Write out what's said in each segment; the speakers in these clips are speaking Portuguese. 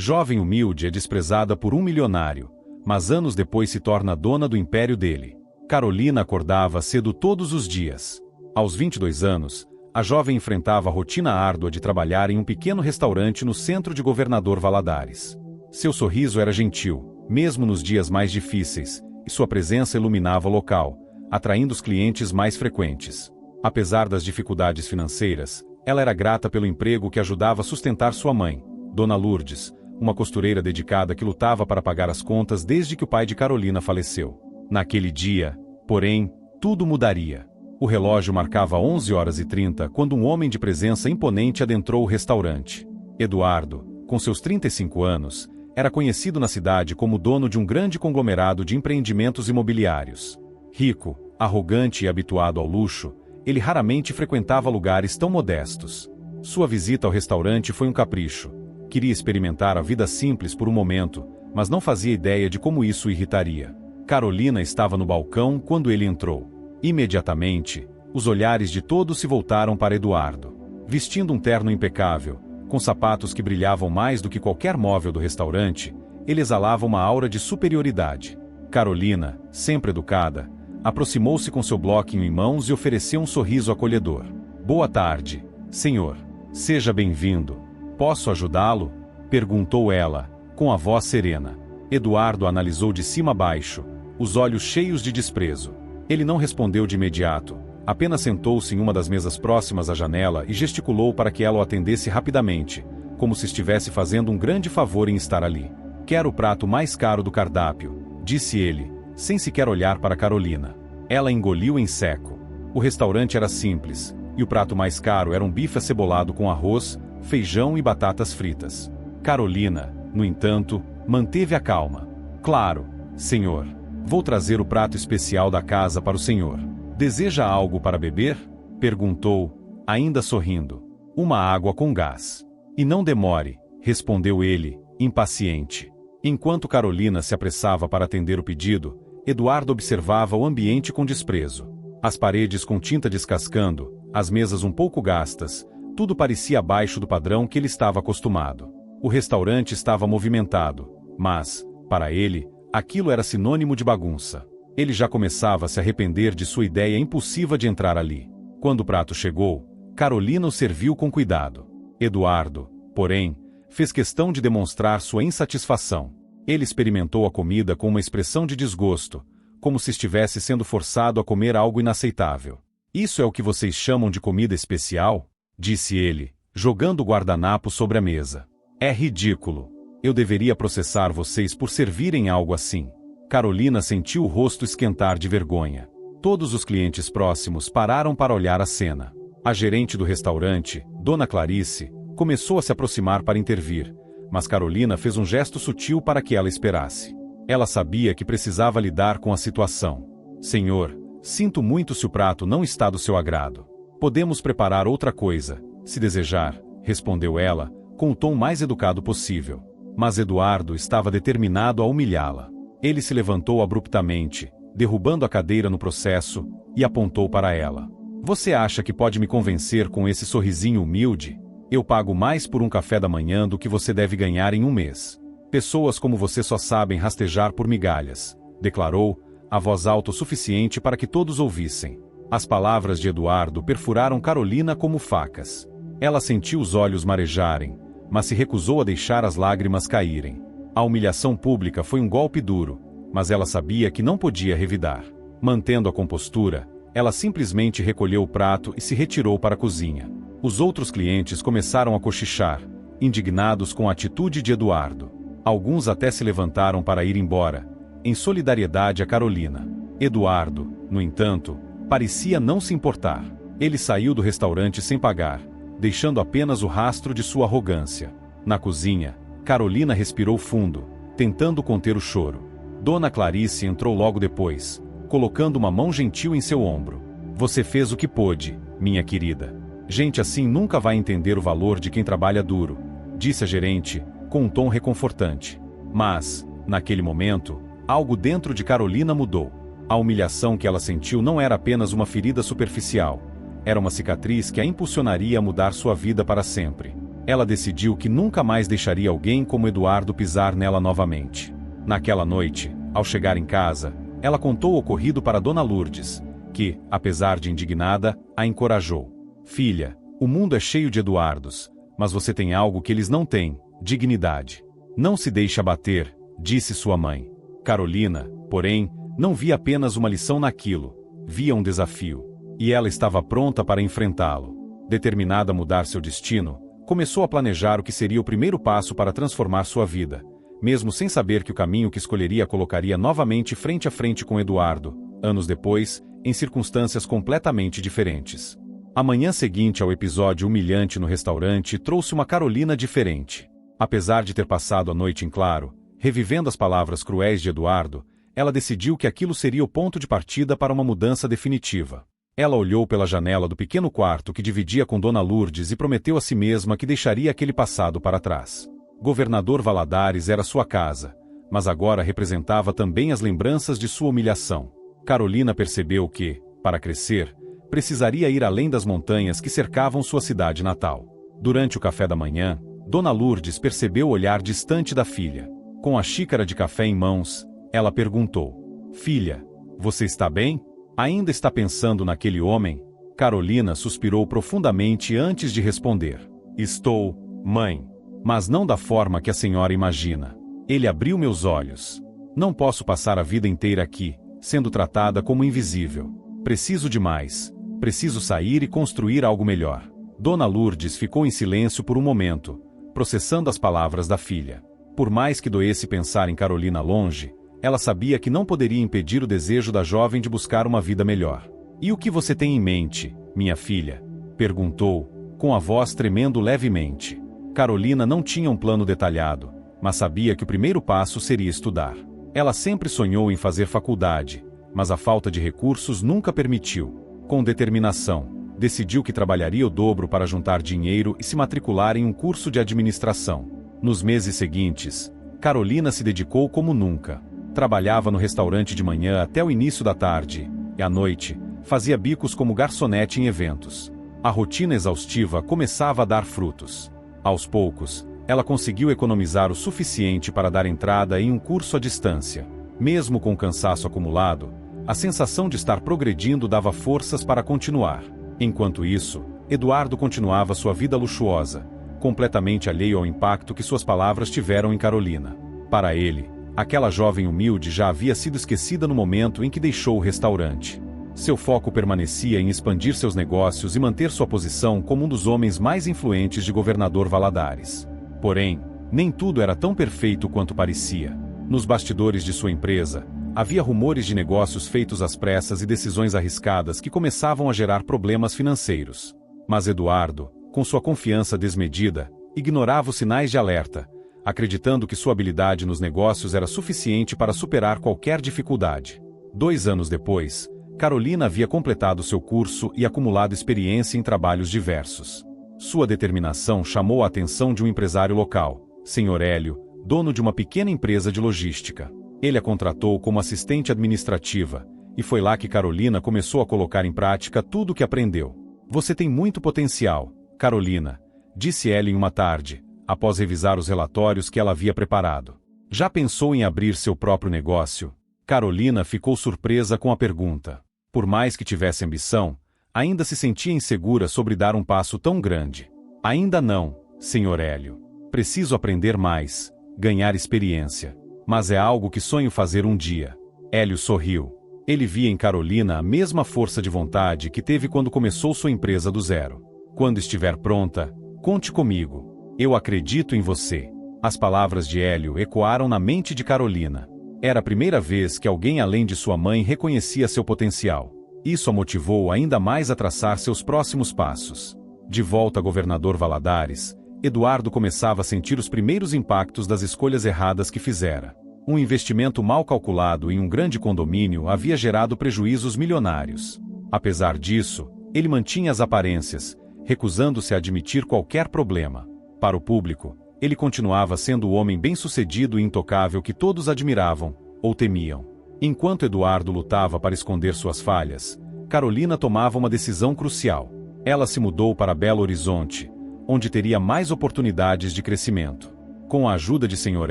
Jovem humilde é desprezada por um milionário, mas anos depois se torna dona do império dele. Carolina acordava cedo todos os dias. Aos 22 anos, a jovem enfrentava a rotina árdua de trabalhar em um pequeno restaurante no centro de Governador Valadares. Seu sorriso era gentil, mesmo nos dias mais difíceis, e sua presença iluminava o local, atraindo os clientes mais frequentes. Apesar das dificuldades financeiras, ela era grata pelo emprego que ajudava a sustentar sua mãe, Dona Lourdes, uma costureira dedicada que lutava para pagar as contas desde que o pai de Carolina faleceu. Naquele dia, porém, tudo mudaria. O relógio marcava 11h30 quando um homem de presença imponente adentrou o restaurante. Eduardo, com seus 35 anos, era conhecido na cidade como dono de um grande conglomerado de empreendimentos imobiliários. Rico, arrogante e habituado ao luxo, ele raramente frequentava lugares tão modestos. Sua visita ao restaurante foi um capricho. Queria experimentar a vida simples por um momento, mas não fazia ideia de como isso o irritaria. Carolina estava no balcão quando ele entrou. Imediatamente, os olhares de todos se voltaram para Eduardo. Vestindo um terno impecável, com sapatos que brilhavam mais do que qualquer móvel do restaurante, ele exalava uma aura de superioridade. Carolina, sempre educada, aproximou-se com seu bloquinho em mãos e ofereceu um sorriso acolhedor. "Boa tarde, senhor. Seja bem-vindo. Posso ajudá-lo?" perguntou ela, com a voz serena. Eduardo a analisou de cima a baixo, os olhos cheios de desprezo. Ele não respondeu de imediato, apenas sentou-se em uma das mesas próximas à janela e gesticulou para que ela o atendesse rapidamente, como se estivesse fazendo um grande favor em estar ali. "Quero o prato mais caro do cardápio", disse ele, sem sequer olhar para Carolina. Ela engoliu em seco. O restaurante era simples, e o prato mais caro era um bife acebolado com arroz, feijão e batatas fritas. Carolina, no entanto, manteve a calma. "Claro, senhor. Vou trazer o prato especial da casa para o senhor. Deseja algo para beber?" perguntou, ainda sorrindo. "Uma água com gás." "E não demore", respondeu ele, impaciente. Enquanto Carolina se apressava para atender o pedido, Eduardo observava o ambiente com desprezo. As paredes com tinta descascando, as mesas um pouco gastas, tudo parecia abaixo do padrão que ele estava acostumado. O restaurante estava movimentado, mas, para ele, aquilo era sinônimo de bagunça. Ele já começava a se arrepender de sua ideia impulsiva de entrar ali. Quando o prato chegou, Carolina o serviu com cuidado. Eduardo, porém, fez questão de demonstrar sua insatisfação. Ele experimentou a comida com uma expressão de desgosto, como se estivesse sendo forçado a comer algo inaceitável. "Isso é o que vocês chamam de comida especial?" disse ele, jogando o guardanapo sobre a mesa. "É ridículo. Eu deveria processar vocês por servirem algo assim." Carolina sentiu o rosto esquentar de vergonha. Todos os clientes próximos pararam para olhar a cena. A gerente do restaurante, Dona Clarice, começou a se aproximar para intervir, mas Carolina fez um gesto sutil para que ela esperasse. Ela sabia que precisava lidar com a situação. "Senhor, sinto muito se o prato não está do seu agrado. Podemos preparar outra coisa, se desejar", respondeu ela, com o tom mais educado possível. Mas Eduardo estava determinado a humilhá-la. Ele se levantou abruptamente, derrubando a cadeira no processo, e apontou para ela. "Você acha que pode me convencer com esse sorrisinho humilde? Eu pago mais por um café da manhã do que você deve ganhar em um mês. Pessoas como você só sabem rastejar por migalhas", declarou, a voz alta o suficiente para que todos ouvissem. As palavras de Eduardo perfuraram Carolina como facas. Ela sentiu os olhos marejarem, mas se recusou a deixar as lágrimas caírem. A humilhação pública foi um golpe duro, mas ela sabia que não podia revidar. Mantendo a compostura, ela simplesmente recolheu o prato e se retirou para a cozinha. Os outros clientes começaram a cochichar, indignados com a atitude de Eduardo. Alguns até se levantaram para ir embora, em solidariedade a Carolina. Eduardo, no entanto, parecia não se importar. Ele saiu do restaurante sem pagar, deixando apenas o rastro de sua arrogância. Na cozinha, Carolina respirou fundo, tentando conter o choro. Dona Clarice entrou logo depois, colocando uma mão gentil em seu ombro. "Você fez o que pôde, minha querida. Gente assim nunca vai entender o valor de quem trabalha duro", disse a gerente, com um tom reconfortante. Mas, naquele momento, algo dentro de Carolina mudou. A humilhação que ela sentiu não era apenas uma ferida superficial. Era uma cicatriz que a impulsionaria a mudar sua vida para sempre. Ela decidiu que nunca mais deixaria alguém como Eduardo pisar nela novamente. Naquela noite, ao chegar em casa, ela contou o ocorrido para Dona Lourdes, que, apesar de indignada, a encorajou. Filha, o mundo é cheio de Eduardos, mas você tem algo que eles não têm, dignidade. Não se deixe abater, disse sua mãe. Carolina, porém, não via apenas uma lição naquilo, via um desafio. E ela estava pronta para enfrentá-lo. Determinada a mudar seu destino, começou a planejar o que seria o primeiro passo para transformar sua vida, mesmo sem saber que o caminho que escolheria colocaria novamente frente a frente com Eduardo, anos depois, em circunstâncias completamente diferentes. A manhã seguinte ao episódio humilhante no restaurante trouxe uma Carolina diferente. Apesar de ter passado a noite em claro, revivendo as palavras cruéis de Eduardo, ela decidiu que aquilo seria o ponto de partida para uma mudança definitiva. Ela olhou pela janela do pequeno quarto que dividia com Dona Lourdes e prometeu a si mesma que deixaria aquele passado para trás. Governador Valadares era sua casa, mas agora representava também as lembranças de sua humilhação. Carolina percebeu que, para crescer, precisaria ir além das montanhas que cercavam sua cidade natal. Durante o café da manhã, Dona Lourdes percebeu o olhar distante da filha. Com a xícara de café em mãos, ela perguntou: Filha, você está bem? Ainda está pensando naquele homem? Carolina suspirou profundamente antes de responder. Estou, mãe. Mas não da forma que a senhora imagina. Ele abriu meus olhos. Não posso passar a vida inteira aqui, sendo tratada como invisível. Preciso de mais. Preciso sair e construir algo melhor. Dona Lourdes ficou em silêncio por um momento, processando as palavras da filha. Por mais que doesse pensar em Carolina longe, ela sabia que não poderia impedir o desejo da jovem de buscar uma vida melhor. E o que você tem em mente, minha filha? Perguntou, com a voz tremendo levemente. Carolina não tinha um plano detalhado, mas sabia que o primeiro passo seria estudar. Ela sempre sonhou em fazer faculdade, mas a falta de recursos nunca permitiu. Com determinação, decidiu que trabalharia o dobro para juntar dinheiro e se matricular em um curso de administração. Nos meses seguintes, Carolina se dedicou como nunca. Trabalhava no restaurante de manhã até o início da tarde, e à noite, fazia bicos como garçonete em eventos. A rotina exaustiva começava a dar frutos. Aos poucos, ela conseguiu economizar o suficiente para dar entrada em um curso à distância. Mesmo com o cansaço acumulado, a sensação de estar progredindo dava forças para continuar. Enquanto isso, Eduardo continuava sua vida luxuosa, completamente alheio ao impacto que suas palavras tiveram em Carolina. Para ele, aquela jovem humilde já havia sido esquecida no momento em que deixou o restaurante. Seu foco permanecia em expandir seus negócios e manter sua posição como um dos homens mais influentes de Governador Valadares. Porém, nem tudo era tão perfeito quanto parecia. Nos bastidores de sua empresa, havia rumores de negócios feitos às pressas e decisões arriscadas que começavam a gerar problemas financeiros. Mas Eduardo, com sua confiança desmedida, ignorava os sinais de alerta, acreditando que sua habilidade nos negócios era suficiente para superar qualquer dificuldade. 2 anos depois, Carolina havia completado seu curso e acumulado experiência em trabalhos diversos. Sua determinação chamou a atenção de um empresário local, Sr. Hélio, dono de uma pequena empresa de logística. Ele a contratou como assistente administrativa, e foi lá que Carolina começou a colocar em prática tudo o que aprendeu. Você tem muito potencial, Carolina, disse Hélio em uma tarde, após revisar os relatórios que ela havia preparado. Já pensou em abrir seu próprio negócio? Carolina ficou surpresa com a pergunta. Por mais que tivesse ambição, ainda se sentia insegura sobre dar um passo tão grande. Ainda não, Sr. Hélio. Preciso aprender mais, ganhar experiência. Mas é algo que sonho fazer um dia. Hélio sorriu. Ele via em Carolina a mesma força de vontade que teve quando começou sua empresa do zero. Quando estiver pronta, conte comigo. Eu acredito em você. As palavras de Hélio ecoaram na mente de Carolina. Era a primeira vez que alguém além de sua mãe reconhecia seu potencial. Isso a motivou ainda mais a traçar seus próximos passos. De volta a Governador Valadares, Eduardo começava a sentir os primeiros impactos das escolhas erradas que fizera. Um investimento mal calculado em um grande condomínio havia gerado prejuízos milionários. Apesar disso, ele mantinha as aparências, recusando-se a admitir qualquer problema. Para o público, ele continuava sendo o homem bem-sucedido e intocável que todos admiravam, ou temiam. Enquanto Eduardo lutava para esconder suas falhas, Carolina tomava uma decisão crucial. Ela se mudou para Belo Horizonte, onde teria mais oportunidades de crescimento. Com a ajuda de Sr.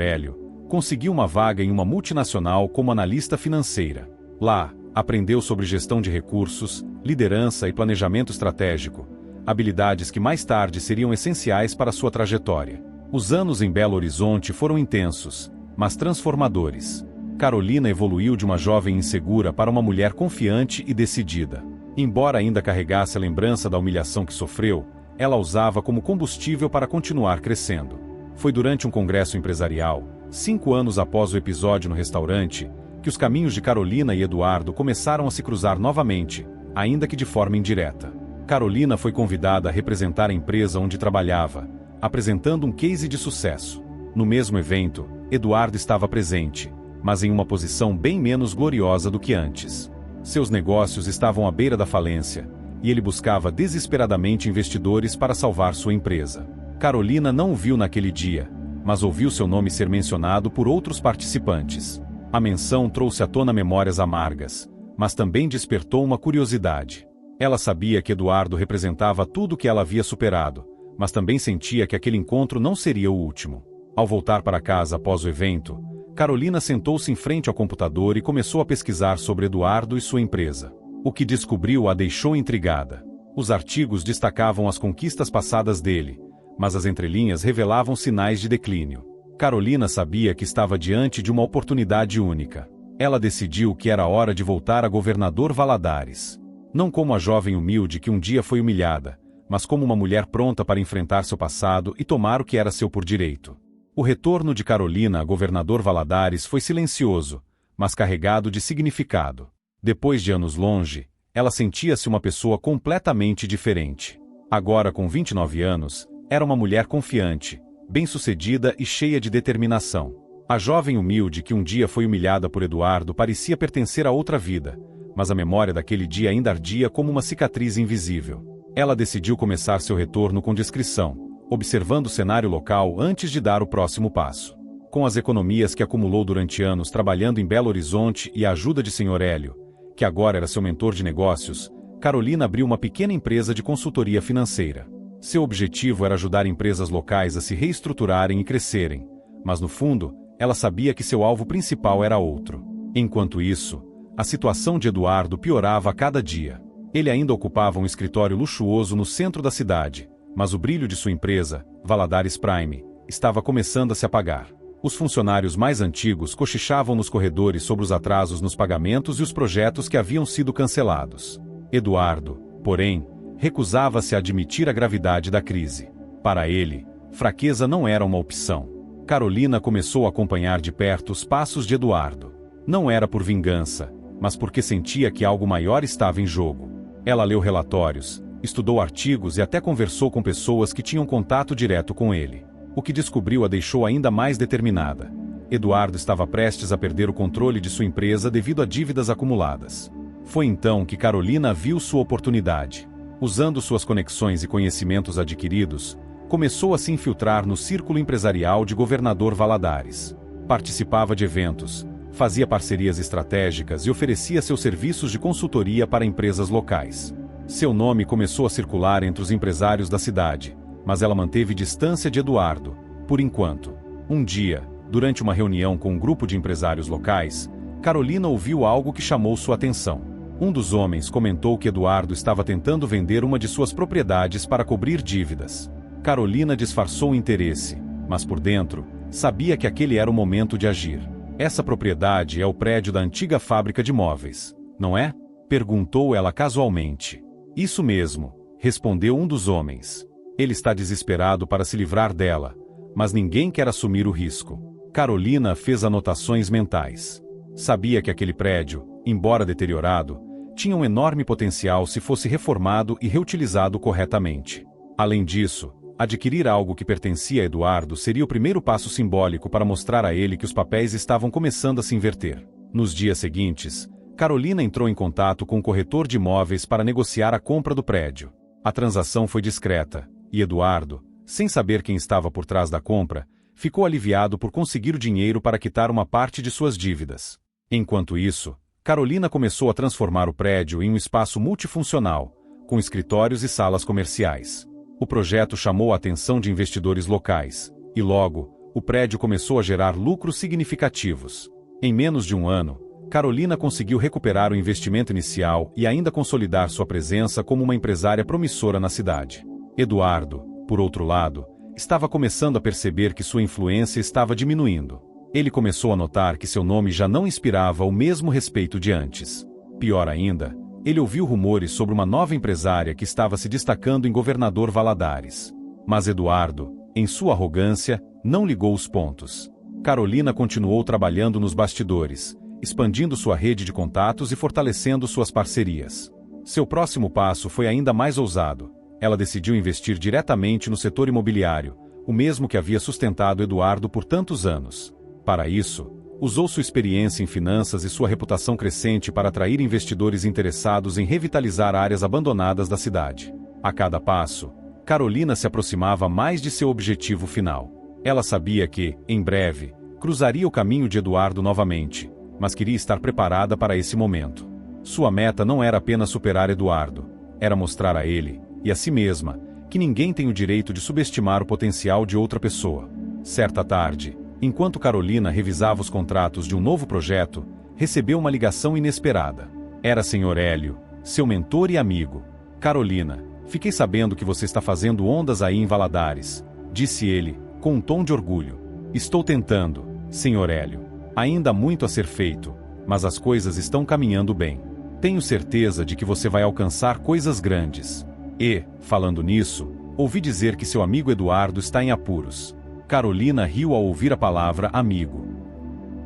Hélio, conseguiu uma vaga em uma multinacional como analista financeira. Lá, aprendeu sobre gestão de recursos, liderança e planejamento estratégico, habilidades que mais tarde seriam essenciais para sua trajetória. Os anos em Belo Horizonte foram intensos, mas transformadores. Carolina evoluiu de uma jovem insegura para uma mulher confiante e decidida. Embora ainda carregasse a lembrança da humilhação que sofreu, ela usava como combustível para continuar crescendo. Foi durante um congresso empresarial, 5 anos após o episódio no restaurante, que os caminhos de Carolina e Eduardo começaram a se cruzar novamente, ainda que de forma indireta. Carolina foi convidada a representar a empresa onde trabalhava, apresentando um case de sucesso. No mesmo evento, Eduardo estava presente, mas em uma posição bem menos gloriosa do que antes. Seus negócios estavam à beira da falência, e ele buscava desesperadamente investidores para salvar sua empresa. Carolina não o viu naquele dia, mas ouviu seu nome ser mencionado por outros participantes. A menção trouxe à tona memórias amargas, mas também despertou uma curiosidade. Ela sabia que Eduardo representava tudo o que ela havia superado, mas também sentia que aquele encontro não seria o último. Ao voltar para casa após o evento, Carolina sentou-se em frente ao computador e começou a pesquisar sobre Eduardo e sua empresa. O que descobriu a deixou intrigada. Os artigos destacavam as conquistas passadas dele, mas as entrelinhas revelavam sinais de declínio. Carolina sabia que estava diante de uma oportunidade única. Ela decidiu que era hora de voltar a governador Valadares. Não como a jovem humilde que um dia foi humilhada, mas como uma mulher pronta para enfrentar seu passado e tomar o que era seu por direito. O retorno de Carolina a governador Valadares foi silencioso, mas carregado de significado. Depois de anos longe, ela sentia-se uma pessoa completamente diferente. Agora, com 29 anos, era uma mulher confiante, bem-sucedida e cheia de determinação. A jovem humilde que um dia foi humilhada por Eduardo parecia pertencer a outra vida, mas a memória daquele dia ainda ardia como uma cicatriz invisível. Ela decidiu começar seu retorno com discrição, observando o cenário local antes de dar o próximo passo. Com as economias que acumulou durante anos trabalhando em Belo Horizonte e a ajuda de Sr. Hélio, que agora era seu mentor de negócios, Carolina abriu uma pequena empresa de consultoria financeira. Seu objetivo era ajudar empresas locais a se reestruturarem e crescerem, mas no fundo, ela sabia que seu alvo principal era outro. Enquanto isso, a situação de Eduardo piorava a cada dia. Ele ainda ocupava um escritório luxuoso no centro da cidade, mas o brilho de sua empresa, Valadares Prime, estava começando a se apagar. Os funcionários mais antigos cochichavam nos corredores sobre os atrasos nos pagamentos e os projetos que haviam sido cancelados. Eduardo, porém, recusava-se a admitir a gravidade da crise. Para ele, fraqueza não era uma opção. Carolina começou a acompanhar de perto os passos de Eduardo. Não era por vingança, mas porque sentia que algo maior estava em jogo. Ela leu relatórios, estudou artigos e até conversou com pessoas que tinham contato direto com ele. O que descobriu a deixou ainda mais determinada. Eduardo estava prestes a perder o controle de sua empresa devido a dívidas acumuladas. Foi então que Carolina viu sua oportunidade. Usando suas conexões e conhecimentos adquiridos, começou a se infiltrar no círculo empresarial de governador Valadares. Participava de eventos, fazia parcerias estratégicas e oferecia seus serviços de consultoria para empresas locais. Seu nome começou a circular entre os empresários da cidade, mas ela manteve distância de Eduardo, por enquanto. Um dia, durante uma reunião com um grupo de empresários locais, Carolina ouviu algo que chamou sua atenção. Um dos homens comentou que Eduardo estava tentando vender uma de suas propriedades para cobrir dívidas. Carolina disfarçou o interesse, mas por dentro, sabia que aquele era o momento de agir. Essa propriedade é o prédio da antiga fábrica de móveis, não é? Perguntou ela casualmente. Isso mesmo, respondeu um dos homens. Ele está desesperado para se livrar dela, mas ninguém quer assumir o risco. Carolina fez anotações mentais. Sabia que aquele prédio, embora deteriorado, tinha um enorme potencial se fosse reformado e reutilizado corretamente. Além disso, adquirir algo que pertencia a Eduardo seria o primeiro passo simbólico para mostrar a ele que os papéis estavam começando a se inverter. Nos dias seguintes, Carolina entrou em contato com um corretor de imóveis para negociar a compra do prédio. A transação foi discreta, e Eduardo, sem saber quem estava por trás da compra, ficou aliviado por conseguir o dinheiro para quitar uma parte de suas dívidas. Enquanto isso, Carolina começou a transformar o prédio em um espaço multifuncional, com escritórios e salas comerciais. O projeto chamou a atenção de investidores locais, e logo, o prédio começou a gerar lucros significativos. Em menos de um ano, Carolina conseguiu recuperar o investimento inicial e ainda consolidar sua presença como uma empresária promissora na cidade. Eduardo, por outro lado, estava começando a perceber que sua influência estava diminuindo. Ele começou a notar que seu nome já não inspirava o mesmo respeito de antes. Pior ainda, ele ouviu rumores sobre uma nova empresária que estava se destacando em Governador Valadares. Mas Eduardo, em sua arrogância, não ligou os pontos. Carolina continuou trabalhando nos bastidores, expandindo sua rede de contatos e fortalecendo suas parcerias. Seu próximo passo foi ainda mais ousado. Ela decidiu investir diretamente no setor imobiliário, o mesmo que havia sustentado Eduardo por tantos anos. Para isso, usou sua experiência em finanças e sua reputação crescente para atrair investidores interessados em revitalizar áreas abandonadas da cidade. A cada passo, Carolina se aproximava mais de seu objetivo final. Ela sabia que, em breve, cruzaria o caminho de Eduardo novamente, mas queria estar preparada para esse momento. Sua meta não era apenas superar Eduardo, era mostrar a ele, e a si mesma, que ninguém tem o direito de subestimar o potencial de outra pessoa. Certa tarde, enquanto Carolina revisava os contratos de um novo projeto, recebeu uma ligação inesperada. Era Sr. Hélio, seu mentor e amigo. Carolina, fiquei sabendo que você está fazendo ondas aí em Valadares, disse ele, com um tom de orgulho. Estou tentando, Sr. Hélio. Ainda há muito a ser feito, mas as coisas estão caminhando bem. Tenho certeza de que você vai alcançar coisas grandes. E, falando nisso, ouvi dizer que seu amigo Eduardo está em apuros. Carolina riu ao ouvir a palavra amigo.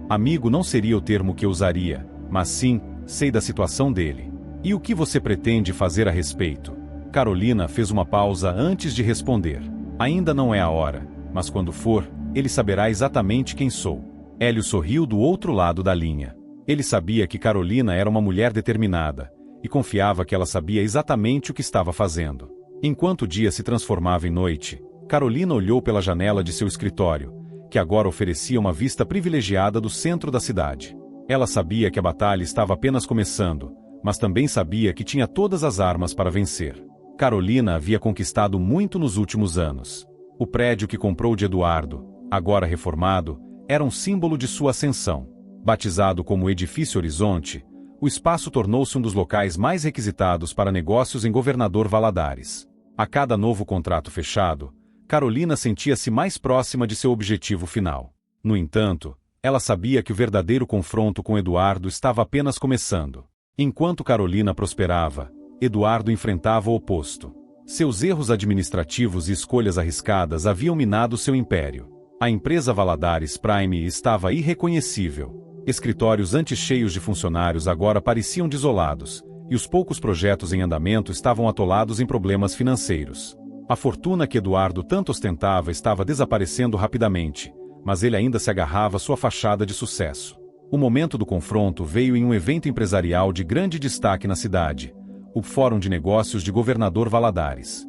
Amigo não seria o termo que eu usaria, mas sim, sei da situação dele. E o que você pretende fazer a respeito? Carolina fez uma pausa antes de responder. Ainda não é a hora, mas quando for, ele saberá exatamente quem sou. Hélio sorriu do outro lado da linha. Ele sabia que Carolina era uma mulher determinada, e confiava que ela sabia exatamente o que estava fazendo. Enquanto o dia se transformava em noite, Carolina olhou pela janela de seu escritório, que agora oferecia uma vista privilegiada do centro da cidade. Ela sabia que a batalha estava apenas começando, mas também sabia que tinha todas as armas para vencer. Carolina havia conquistado muito nos últimos anos. O prédio que comprou de Eduardo, agora reformado, era um símbolo de sua ascensão. Batizado como Edifício Horizonte, o espaço tornou-se um dos locais mais requisitados para negócios em Governador Valadares. A cada novo contrato fechado, Carolina sentia-se mais próxima de seu objetivo final. No entanto, ela sabia que o verdadeiro confronto com Eduardo estava apenas começando. Enquanto Carolina prosperava, Eduardo enfrentava o oposto. Seus erros administrativos e escolhas arriscadas haviam minado seu império. A empresa Valadares Prime estava irreconhecível. Escritórios antes cheios de funcionários agora pareciam desolados, e os poucos projetos em andamento estavam atolados em problemas financeiros. A fortuna que Eduardo tanto ostentava estava desaparecendo rapidamente, mas ele ainda se agarrava à sua fachada de sucesso. O momento do confronto veio em um evento empresarial de grande destaque na cidade, o Fórum de Negócios de Governador Valadares.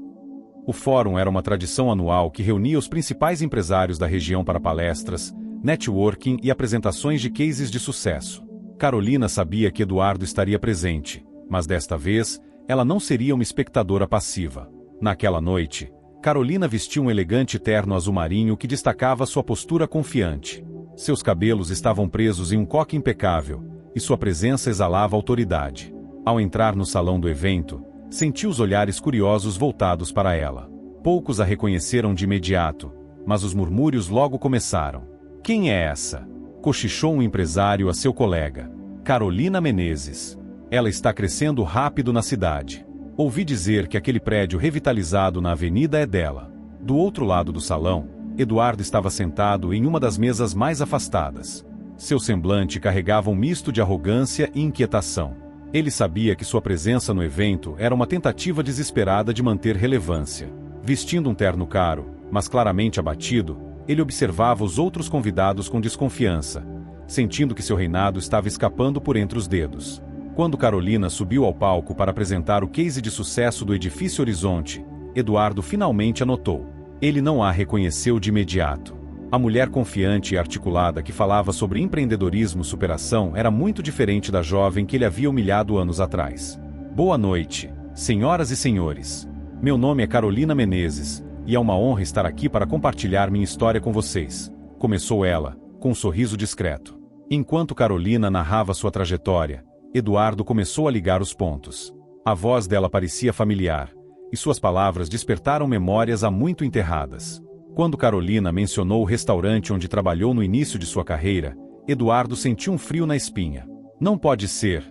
O fórum era uma tradição anual que reunia os principais empresários da região para palestras, networking e apresentações de cases de sucesso. Carolina sabia que Eduardo estaria presente, mas desta vez, ela não seria uma espectadora passiva. Naquela noite, Carolina vestiu um elegante terno azul marinho que destacava sua postura confiante. Seus cabelos estavam presos em um coque impecável, e sua presença exalava autoridade. Ao entrar no salão do evento, sentiu os olhares curiosos voltados para ela. Poucos a reconheceram de imediato, mas os murmúrios logo começaram. Quem é essa? Cochichou um empresário a seu colega. Carolina Menezes. Ela está crescendo rápido na cidade. Ouvi dizer que aquele prédio revitalizado na avenida é dela. Do outro lado do salão, Eduardo estava sentado em uma das mesas mais afastadas. Seu semblante carregava um misto de arrogância e inquietação. Ele sabia que sua presença no evento era uma tentativa desesperada de manter relevância. Vestindo um terno caro, mas claramente abatido, ele observava os outros convidados com desconfiança, sentindo que seu reinado estava escapando por entre os dedos. Quando Carolina subiu ao palco para apresentar o case de sucesso do Edifício Horizonte, Eduardo finalmente a notou. Ele não a reconheceu de imediato. A mulher confiante e articulada que falava sobre empreendedorismo e superação era muito diferente da jovem que ele havia humilhado anos atrás. Boa noite, senhoras e senhores. Meu nome é Carolina Menezes, e é uma honra estar aqui para compartilhar minha história com vocês, começou ela, com um sorriso discreto. Enquanto Carolina narrava sua trajetória, Eduardo começou a ligar os pontos. A voz dela parecia familiar, e suas palavras despertaram memórias há muito enterradas. Quando Carolina mencionou o restaurante onde trabalhou no início de sua carreira, Eduardo sentiu um frio na espinha. Não pode ser,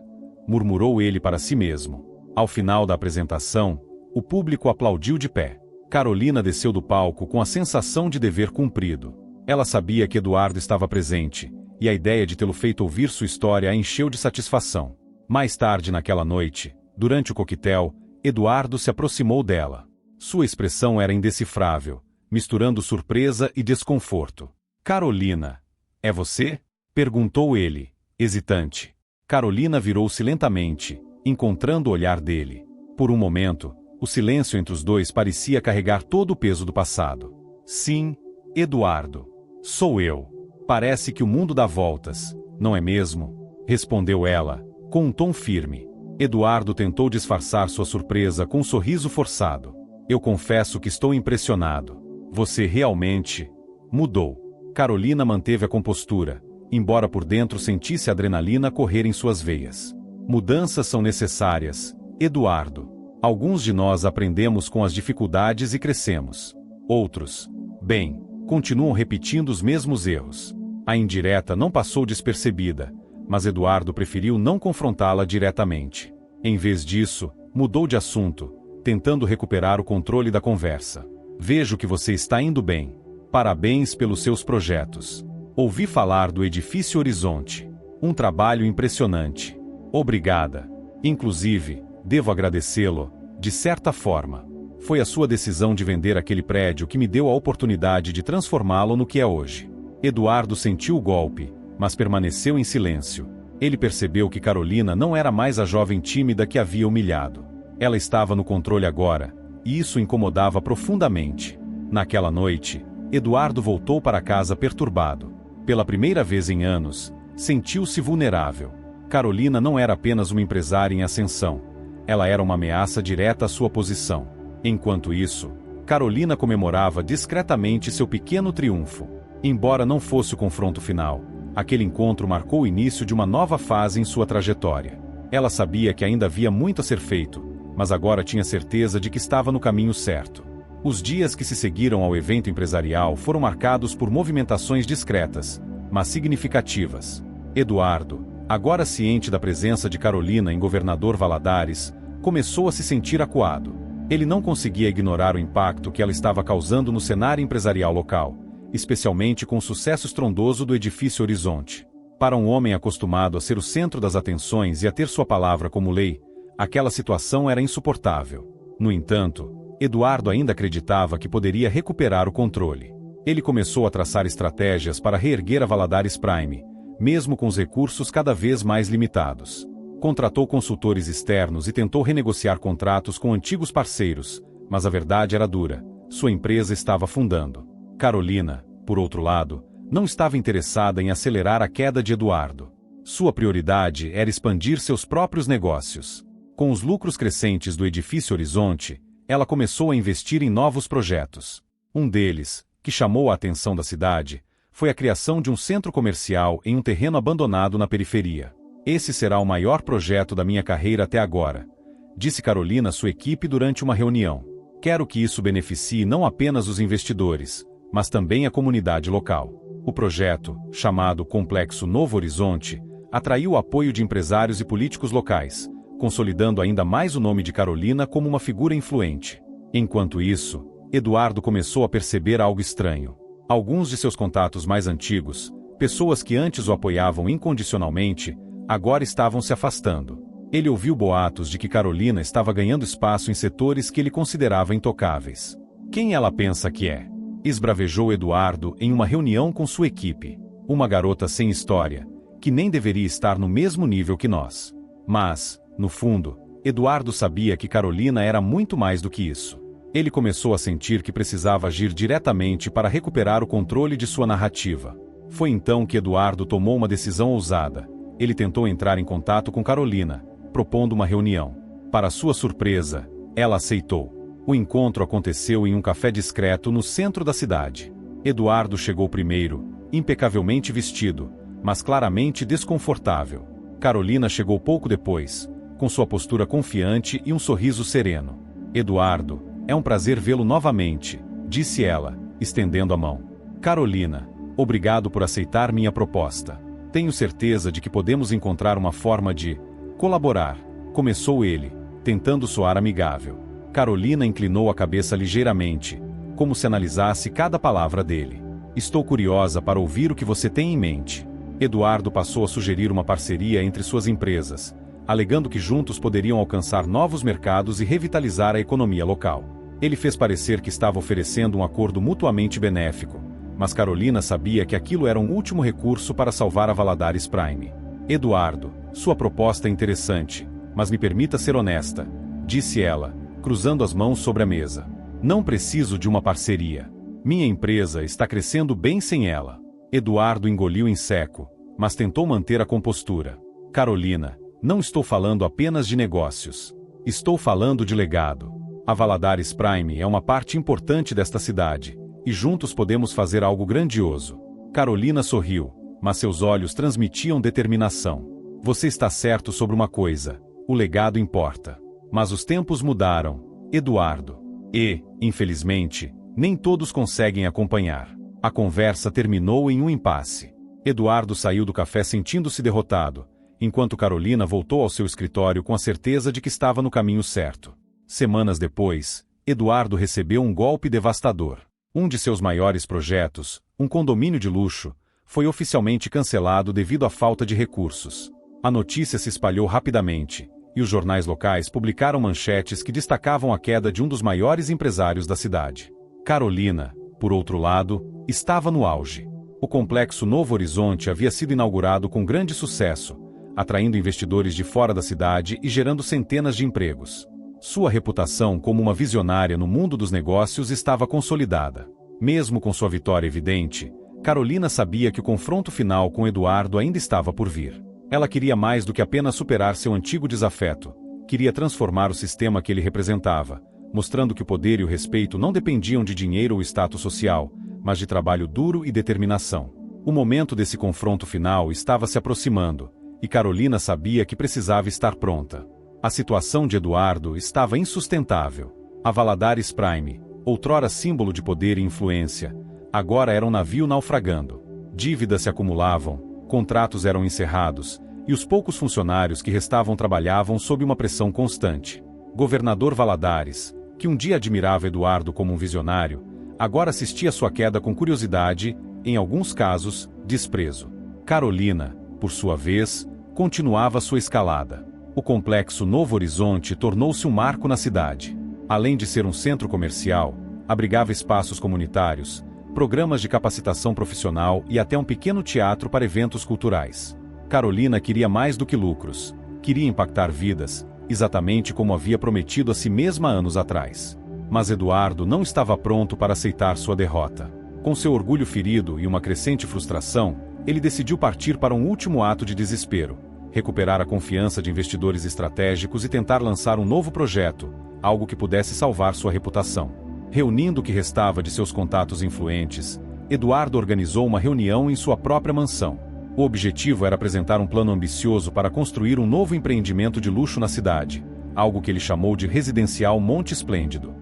murmurou ele para si mesmo. Ao final da apresentação, o público aplaudiu de pé. Carolina desceu do palco com a sensação de dever cumprido. Ela sabia que Eduardo estava presente, e a ideia de tê-lo feito ouvir sua história a encheu de satisfação. Mais tarde naquela noite, durante o coquetel, Eduardo se aproximou dela. Sua expressão era indecifrável, misturando surpresa e desconforto. Carolina, é você? Perguntou ele, hesitante. Carolina virou-se lentamente, encontrando o olhar dele. Por um momento, o silêncio entre os dois parecia carregar todo o peso do passado. Sim, Eduardo. Sou eu. Parece que o mundo dá voltas, não é mesmo? Respondeu ela, com um tom firme. Eduardo tentou disfarçar sua surpresa com um sorriso forçado. Eu confesso que estou impressionado. Você realmente mudou. Carolina manteve a compostura, embora por dentro sentisse a adrenalina correr em suas veias. Mudanças são necessárias, Eduardo. Alguns de nós aprendemos com as dificuldades e crescemos. Outros, bem, continuam repetindo os mesmos erros. A indireta não passou despercebida, mas Eduardo preferiu não confrontá-la diretamente. Em vez disso, mudou de assunto, tentando recuperar o controle da conversa. Vejo que você está indo bem. Parabéns pelos seus projetos. Ouvi falar do Edifício Horizonte. Um trabalho impressionante. Obrigada. Inclusive, devo agradecê-lo, de certa forma. Foi a sua decisão de vender aquele prédio que me deu a oportunidade de transformá-lo no que é hoje. Eduardo sentiu o golpe, mas permaneceu em silêncio. Ele percebeu que Carolina não era mais a jovem tímida que havia humilhado. Ela estava no controle agora, e isso o incomodava profundamente. Naquela noite, Eduardo voltou para casa perturbado. Pela primeira vez em anos, sentiu-se vulnerável. Carolina não era apenas uma empresária em ascensão. Ela era uma ameaça direta à sua posição. Enquanto isso, Carolina comemorava discretamente seu pequeno triunfo. Embora não fosse o confronto final, aquele encontro marcou o início de uma nova fase em sua trajetória. Ela sabia que ainda havia muito a ser feito, mas agora tinha certeza de que estava no caminho certo. Os dias que se seguiram ao evento empresarial foram marcados por movimentações discretas, mas significativas. Eduardo, agora ciente da presença de Carolina em Governador Valadares, começou a se sentir acuado. Ele não conseguia ignorar o impacto que ela estava causando no cenário empresarial local, especialmente com o sucesso estrondoso do Edifício Horizonte. Para um homem acostumado a ser o centro das atenções e a ter sua palavra como lei, aquela situação era insuportável. No entanto, Eduardo ainda acreditava que poderia recuperar o controle. Ele começou a traçar estratégias para reerguer a Valadares Prime, mesmo com os recursos cada vez mais limitados. Contratou consultores externos e tentou renegociar contratos com antigos parceiros, mas a verdade era dura: sua empresa estava afundando. Carolina, por outro lado, não estava interessada em acelerar a queda de Eduardo. Sua prioridade era expandir seus próprios negócios. Com os lucros crescentes do Edifício Horizonte, ela começou a investir em novos projetos. Um deles, que chamou a atenção da cidade, foi a criação de um centro comercial em um terreno abandonado na periferia. Esse será o maior projeto da minha carreira até agora, disse Carolina à sua equipe durante uma reunião. Quero que isso beneficie não apenas os investidores, mas também a comunidade local. O projeto, chamado Complexo Novo Horizonte, atraiu o apoio de empresários e políticos locais, consolidando ainda mais o nome de Carolina como uma figura influente. Enquanto isso, Eduardo começou a perceber algo estranho. Alguns de seus contatos mais antigos, pessoas que antes o apoiavam incondicionalmente, agora estavam se afastando. Ele ouviu boatos de que Carolina estava ganhando espaço em setores que ele considerava intocáveis. Quem ela pensa que é? Esbravejou Eduardo em uma reunião com sua equipe. Uma garota sem história, que nem deveria estar no mesmo nível que nós. Mas, no fundo, Eduardo sabia que Carolina era muito mais do que isso. Ele começou a sentir que precisava agir diretamente para recuperar o controle de sua narrativa. Foi então que Eduardo tomou uma decisão ousada. Ele tentou entrar em contato com Carolina, propondo uma reunião. Para sua surpresa, ela aceitou. O encontro aconteceu em um café discreto no centro da cidade. Eduardo chegou primeiro, impecavelmente vestido, mas claramente desconfortável. Carolina chegou pouco depois, com sua postura confiante e um sorriso sereno. Eduardo, é um prazer vê-lo novamente, disse ela, estendendo a mão. Carolina, obrigado por aceitar minha proposta. Tenho certeza de que podemos encontrar uma forma de colaborar, começou ele, tentando soar amigável. Carolina inclinou a cabeça ligeiramente, como se analisasse cada palavra dele. Estou curiosa para ouvir o que você tem em mente. Eduardo passou a sugerir uma parceria entre suas empresas, alegando que juntos poderiam alcançar novos mercados e revitalizar a economia local. Ele fez parecer que estava oferecendo um acordo mutuamente benéfico, mas Carolina sabia que aquilo era um último recurso para salvar a Valadares Prime. Eduardo, sua proposta é interessante, mas me permita ser honesta, disse ela, cruzando as mãos sobre a mesa. Não preciso de uma parceria. Minha empresa está crescendo bem sem ela. Eduardo engoliu em seco, mas tentou manter a compostura. Carolina, não estou falando apenas de negócios. Estou falando de legado. A Valadares Prime é uma parte importante desta cidade, e juntos podemos fazer algo grandioso. Carolina sorriu, mas seus olhos transmitiam determinação. Você está certo sobre uma coisa: o legado importa. Mas os tempos mudaram, Eduardo. E, infelizmente, nem todos conseguem acompanhar. A conversa terminou em um impasse. Eduardo saiu do café sentindo-se derrotado, enquanto Carolina voltou ao seu escritório com a certeza de que estava no caminho certo. Semanas depois, Eduardo recebeu um golpe devastador. Um de seus maiores projetos, um condomínio de luxo, foi oficialmente cancelado devido à falta de recursos. A notícia se espalhou rapidamente, e os jornais locais publicaram manchetes que destacavam a queda de um dos maiores empresários da cidade. Carolina, por outro lado, estava no auge. O complexo Novo Horizonte havia sido inaugurado com grande sucesso, atraindo investidores de fora da cidade e gerando centenas de empregos. Sua reputação como uma visionária no mundo dos negócios estava consolidada. Mesmo com sua vitória evidente, Carolina sabia que o confronto final com Eduardo ainda estava por vir. Ela queria mais do que apenas superar seu antigo desafeto. Queria transformar o sistema que ele representava, mostrando que o poder e o respeito não dependiam de dinheiro ou status social, mas de trabalho duro e determinação. O momento desse confronto final estava se aproximando, e Carolina sabia que precisava estar pronta. A situação de Eduardo estava insustentável. A Valadares Prime, outrora símbolo de poder e influência, agora era um navio naufragando. Dívidas se acumulavam, contratos eram encerrados, e os poucos funcionários que restavam trabalhavam sob uma pressão constante. Governador Valadares, que um dia admirava Eduardo como um visionário, agora assistia à sua queda com curiosidade, em alguns casos, desprezo. Carolina, por sua vez, continuava sua escalada. O complexo Novo Horizonte tornou-se um marco na cidade. Além de ser um centro comercial, abrigava espaços comunitários, programas de capacitação profissional e até um pequeno teatro para eventos culturais. Carolina queria mais do que lucros. Queria impactar vidas, exatamente como havia prometido a si mesma anos atrás. Mas Eduardo não estava pronto para aceitar sua derrota. Com seu orgulho ferido e uma crescente frustração, ele decidiu partir para um último ato de desespero: recuperar a confiança de investidores estratégicos e tentar lançar um novo projeto, algo que pudesse salvar sua reputação. Reunindo o que restava de seus contatos influentes, Eduardo organizou uma reunião em sua própria mansão. O objetivo era apresentar um plano ambicioso para construir um novo empreendimento de luxo na cidade, algo que ele chamou de Residencial Monte Esplêndido.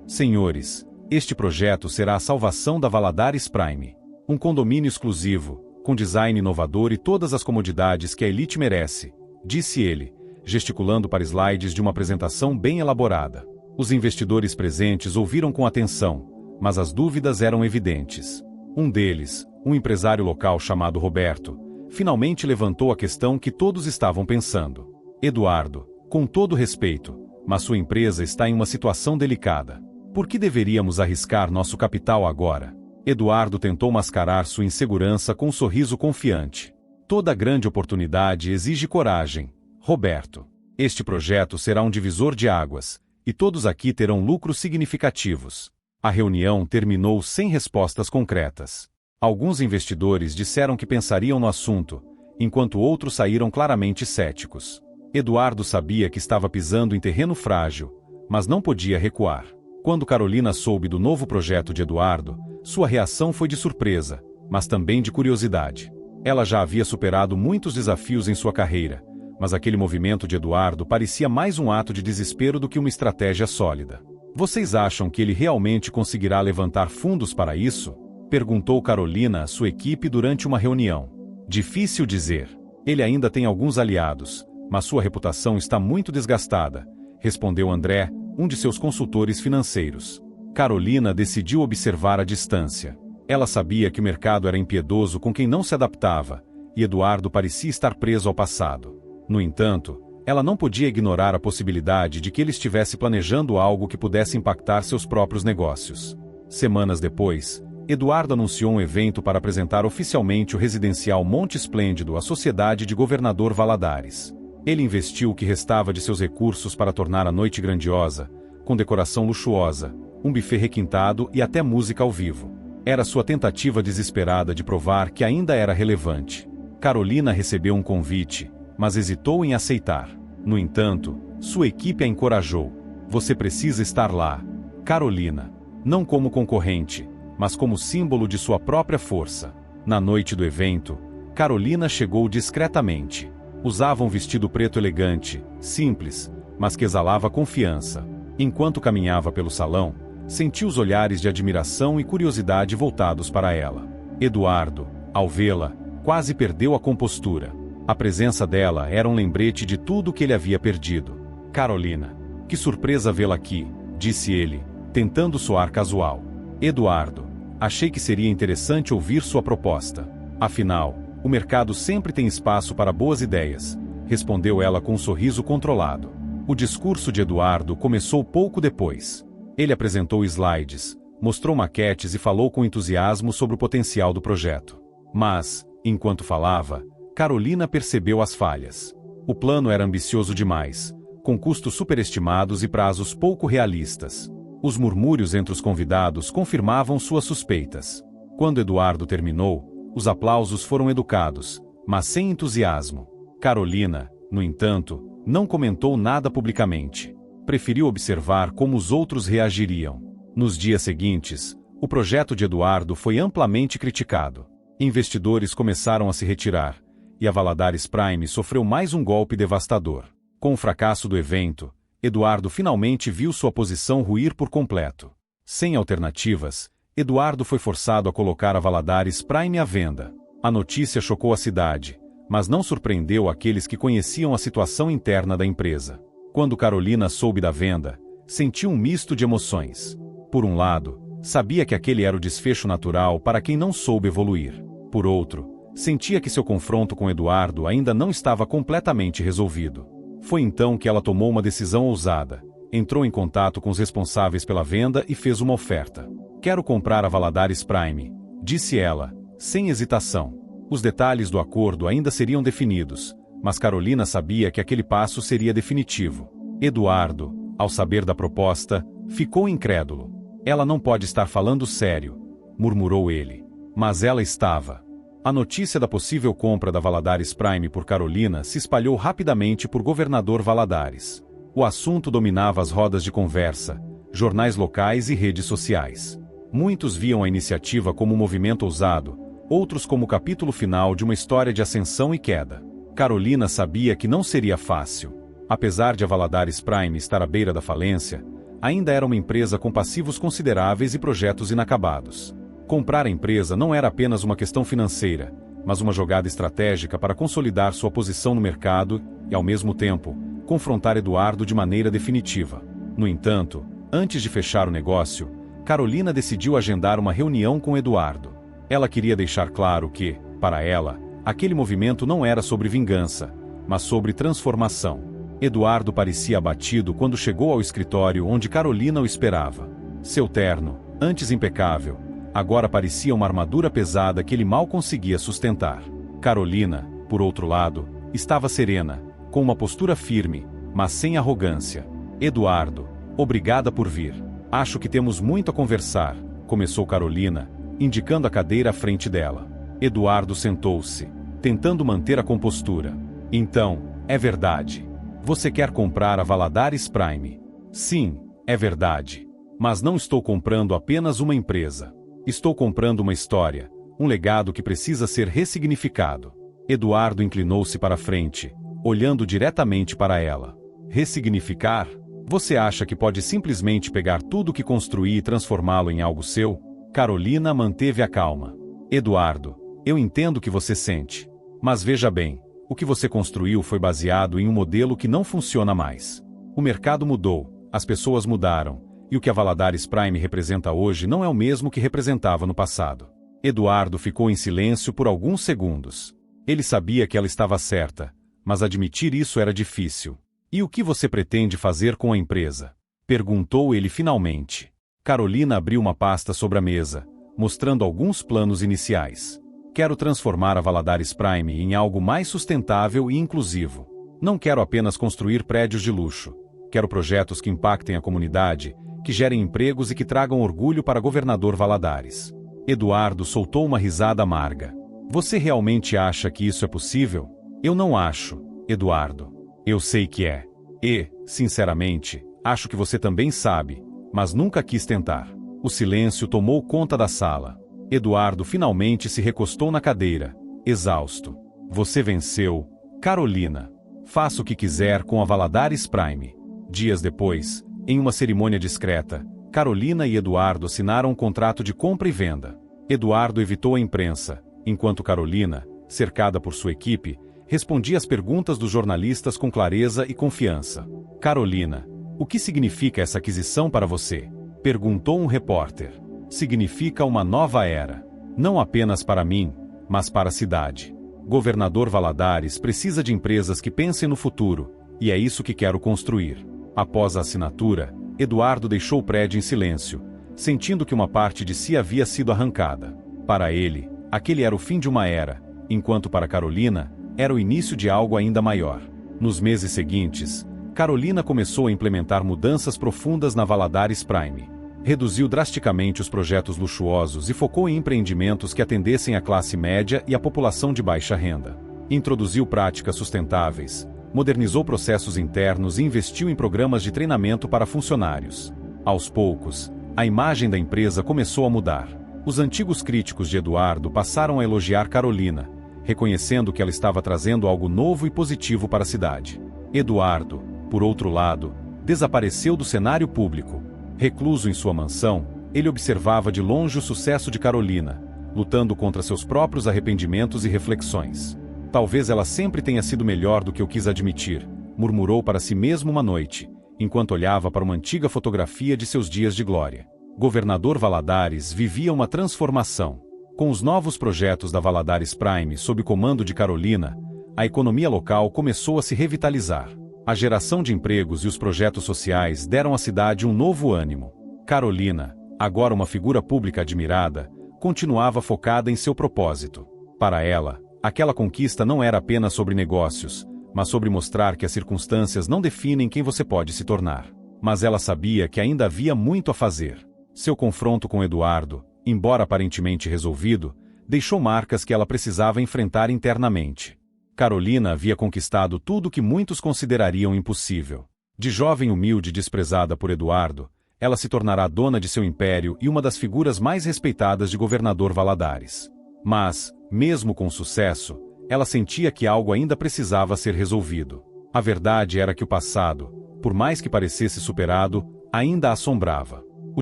Senhores, este projeto será a salvação da Valadares Prime. Um condomínio exclusivo, com design inovador e todas as comodidades que a elite merece, disse ele, gesticulando para slides de uma apresentação bem elaborada. Os investidores presentes ouviram com atenção, mas as dúvidas eram evidentes. Um deles, um empresário local chamado Roberto, finalmente levantou a questão que todos estavam pensando. Eduardo, com todo respeito, mas sua empresa está em uma situação delicada. Por que deveríamos arriscar nosso capital agora? Eduardo tentou mascarar sua insegurança com um sorriso confiante. Toda grande oportunidade exige coragem, Roberto. Este projeto será um divisor de águas, e todos aqui terão lucros significativos. A reunião terminou sem respostas concretas. Alguns investidores disseram que pensariam no assunto, enquanto outros saíram claramente céticos. Eduardo sabia que estava pisando em terreno frágil, mas não podia recuar. Quando Carolina soube do novo projeto de Eduardo, sua reação foi de surpresa, mas também de curiosidade. Ela já havia superado muitos desafios em sua carreira, mas aquele movimento de Eduardo parecia mais um ato de desespero do que uma estratégia sólida. Vocês acham que ele realmente conseguirá levantar fundos para isso? Perguntou Carolina à sua equipe durante uma reunião. Difícil dizer. Ele ainda tem alguns aliados, mas sua reputação está muito desgastada, respondeu André, um de seus consultores financeiros. Carolina decidiu observar à distância. Ela sabia que o mercado era impiedoso com quem não se adaptava, e Eduardo parecia estar preso ao passado. No entanto, ela não podia ignorar a possibilidade de que ele estivesse planejando algo que pudesse impactar seus próprios negócios. Semanas depois, Eduardo anunciou um evento para apresentar oficialmente o residencial Monte Esplêndido à Sociedade de Governador Valadares. Ele investiu o que restava de seus recursos para tornar a noite grandiosa, com decoração luxuosa, um buffet requintado e até música ao vivo. Era sua tentativa desesperada de provar que ainda era relevante. Carolina recebeu um convite, mas hesitou em aceitar. No entanto, sua equipe a encorajou. Você precisa estar lá, Carolina. Não como concorrente, mas como símbolo de sua própria força. Na noite do evento, Carolina chegou discretamente. Usava um vestido preto elegante, simples, mas que exalava confiança. Enquanto caminhava pelo salão, sentiu os olhares de admiração e curiosidade voltados para ela. Eduardo, ao vê-la, quase perdeu a compostura. A presença dela era um lembrete de tudo o que ele havia perdido. Carolina, que surpresa vê-la aqui, disse ele, tentando soar casual. Eduardo, achei que seria interessante ouvir sua proposta. Afinal, o mercado sempre tem espaço para boas ideias, respondeu ela com um sorriso controlado. O discurso de Eduardo começou pouco depois. Ele apresentou slides, mostrou maquetes e falou com entusiasmo sobre o potencial do projeto. Mas, enquanto falava, Carolina percebeu as falhas. O plano era ambicioso demais, com custos superestimados e prazos pouco realistas. Os murmúrios entre os convidados confirmavam suas suspeitas. Quando Eduardo terminou, os aplausos foram educados, mas sem entusiasmo. Carolina, no entanto, não comentou nada publicamente. Preferiu observar como os outros reagiriam. Nos dias seguintes, o projeto de Eduardo foi amplamente criticado. Investidores começaram a se retirar, e a Valadares Prime sofreu mais um golpe devastador. Com o fracasso do evento, Eduardo finalmente viu sua posição ruir por completo. Sem alternativas, Eduardo foi forçado a colocar a Valadares Prime à venda. A notícia chocou a cidade, mas não surpreendeu aqueles que conheciam a situação interna da empresa. Quando Carolina soube da venda, sentiu um misto de emoções. Por um lado, sabia que aquele era o desfecho natural para quem não soube evoluir. Por outro, sentia que seu confronto com Eduardo ainda não estava completamente resolvido. Foi então que ela tomou uma decisão ousada. Entrou em contato com os responsáveis pela venda e fez uma oferta. Quero comprar a Valadares Prime, disse ela, sem hesitação. Os detalhes do acordo ainda seriam definidos, mas Carolina sabia que aquele passo seria definitivo. Eduardo, ao saber da proposta, ficou incrédulo. Ela não pode estar falando sério, murmurou ele. Mas ela estava. A notícia da possível compra da Valadares Prime por Carolina se espalhou rapidamente por Governador Valadares. O assunto dominava as rodas de conversa, jornais locais e redes sociais. Muitos viam a iniciativa como um movimento ousado, outros como o capítulo final de uma história de ascensão e queda. Carolina sabia que não seria fácil. Apesar de a Valadares Prime estar à beira da falência, ainda era uma empresa com passivos consideráveis e projetos inacabados. Comprar a empresa não era apenas uma questão financeira, mas uma jogada estratégica para consolidar sua posição no mercado e, ao mesmo tempo, confrontar Eduardo de maneira definitiva. No entanto, antes de fechar o negócio, Carolina decidiu agendar uma reunião com Eduardo. Ela queria deixar claro que, para ela, aquele movimento não era sobre vingança, mas sobre transformação. Eduardo parecia abatido quando chegou ao escritório onde Carolina o esperava. Seu terno, antes impecável, agora parecia uma armadura pesada que ele mal conseguia sustentar. Carolina, por outro lado, estava serena, com uma postura firme, mas sem arrogância. Eduardo, obrigada por vir. Acho que temos muito a conversar, começou Carolina, indicando a cadeira à frente dela. Eduardo sentou-se, tentando manter a compostura. Então, é verdade. Você quer comprar a Valadares Prime? Sim, é verdade. Mas não estou comprando apenas uma empresa. Estou comprando uma história, um legado que precisa ser ressignificado. Eduardo inclinou-se para a frente, olhando diretamente para ela. Ressignificar? Você acha que pode simplesmente pegar tudo o que construí e transformá-lo em algo seu? Carolina manteve a calma. Eduardo, eu entendo o que você sente. Mas veja bem, o que você construiu foi baseado em um modelo que não funciona mais. O mercado mudou, as pessoas mudaram, e o que a Valadares Prime representa hoje não é o mesmo que representava no passado. Eduardo ficou em silêncio por alguns segundos. Ele sabia que ela estava certa, mas admitir isso era difícil. E o que você pretende fazer com a empresa? Perguntou ele finalmente. Carolina abriu uma pasta sobre a mesa, mostrando alguns planos iniciais. Quero transformar a Valadares Prime em algo mais sustentável e inclusivo. Não quero apenas construir prédios de luxo. Quero projetos que impactem a comunidade, que gerem empregos e que tragam orgulho para Governador Valadares. Eduardo soltou uma risada amarga. Você realmente acha que isso é possível? Eu não acho, Eduardo. Eu sei que é. E, sinceramente, acho que você também sabe, mas nunca quis tentar. O silêncio tomou conta da sala. Eduardo finalmente se recostou na cadeira, exausto. Você venceu, Carolina. Faça o que quiser com a Valadares Prime. Dias depois, em uma cerimônia discreta, Carolina e Eduardo assinaram um contrato de compra e venda. Eduardo evitou a imprensa, enquanto Carolina, cercada por sua equipe, respondia às perguntas dos jornalistas com clareza e confiança. Carolina, o que significa essa aquisição para você? Perguntou um repórter. Significa uma nova era. Não apenas para mim, mas para a cidade. Governador Valadares precisa de empresas que pensem no futuro, e é isso que quero construir. Após a assinatura, Eduardo deixou o prédio em silêncio, sentindo que uma parte de si havia sido arrancada. Para ele, aquele era o fim de uma era, enquanto para Carolina, era o início de algo ainda maior. Nos meses seguintes, Carolina começou a implementar mudanças profundas na Valadares Prime. Reduziu drasticamente os projetos luxuosos e focou em empreendimentos que atendessem à classe média e à população de baixa renda. Introduziu práticas sustentáveis, modernizou processos internos e investiu em programas de treinamento para funcionários. Aos poucos, a imagem da empresa começou a mudar. Os antigos críticos de Eduardo passaram a elogiar Carolina, reconhecendo que ela estava trazendo algo novo e positivo para a cidade. Eduardo, por outro lado, desapareceu do cenário público. Recluso em sua mansão, ele observava de longe o sucesso de Carolina, lutando contra seus próprios arrependimentos e reflexões. Talvez ela sempre tenha sido melhor do que eu quis admitir, murmurou para si mesmo uma noite, enquanto olhava para uma antiga fotografia de seus dias de glória. Governador Valadares vivia uma transformação. Com os novos projetos da Valadares Prime sob o comando de Carolina, a economia local começou a se revitalizar. A geração de empregos e os projetos sociais deram à cidade um novo ânimo. Carolina, agora uma figura pública admirada, continuava focada em seu propósito. Para ela, aquela conquista não era apenas sobre negócios, mas sobre mostrar que as circunstâncias não definem quem você pode se tornar. Mas ela sabia que ainda havia muito a fazer. Seu confronto com Eduardo, embora aparentemente resolvido, deixou marcas que ela precisava enfrentar internamente. Carolina havia conquistado tudo que muitos considerariam impossível. De jovem humilde e desprezada por Eduardo, ela se tornará dona de seu império e uma das figuras mais respeitadas de Governador Valadares. Mas, mesmo com sucesso, ela sentia que algo ainda precisava ser resolvido. A verdade era que o passado, por mais que parecesse superado, ainda a assombrava. O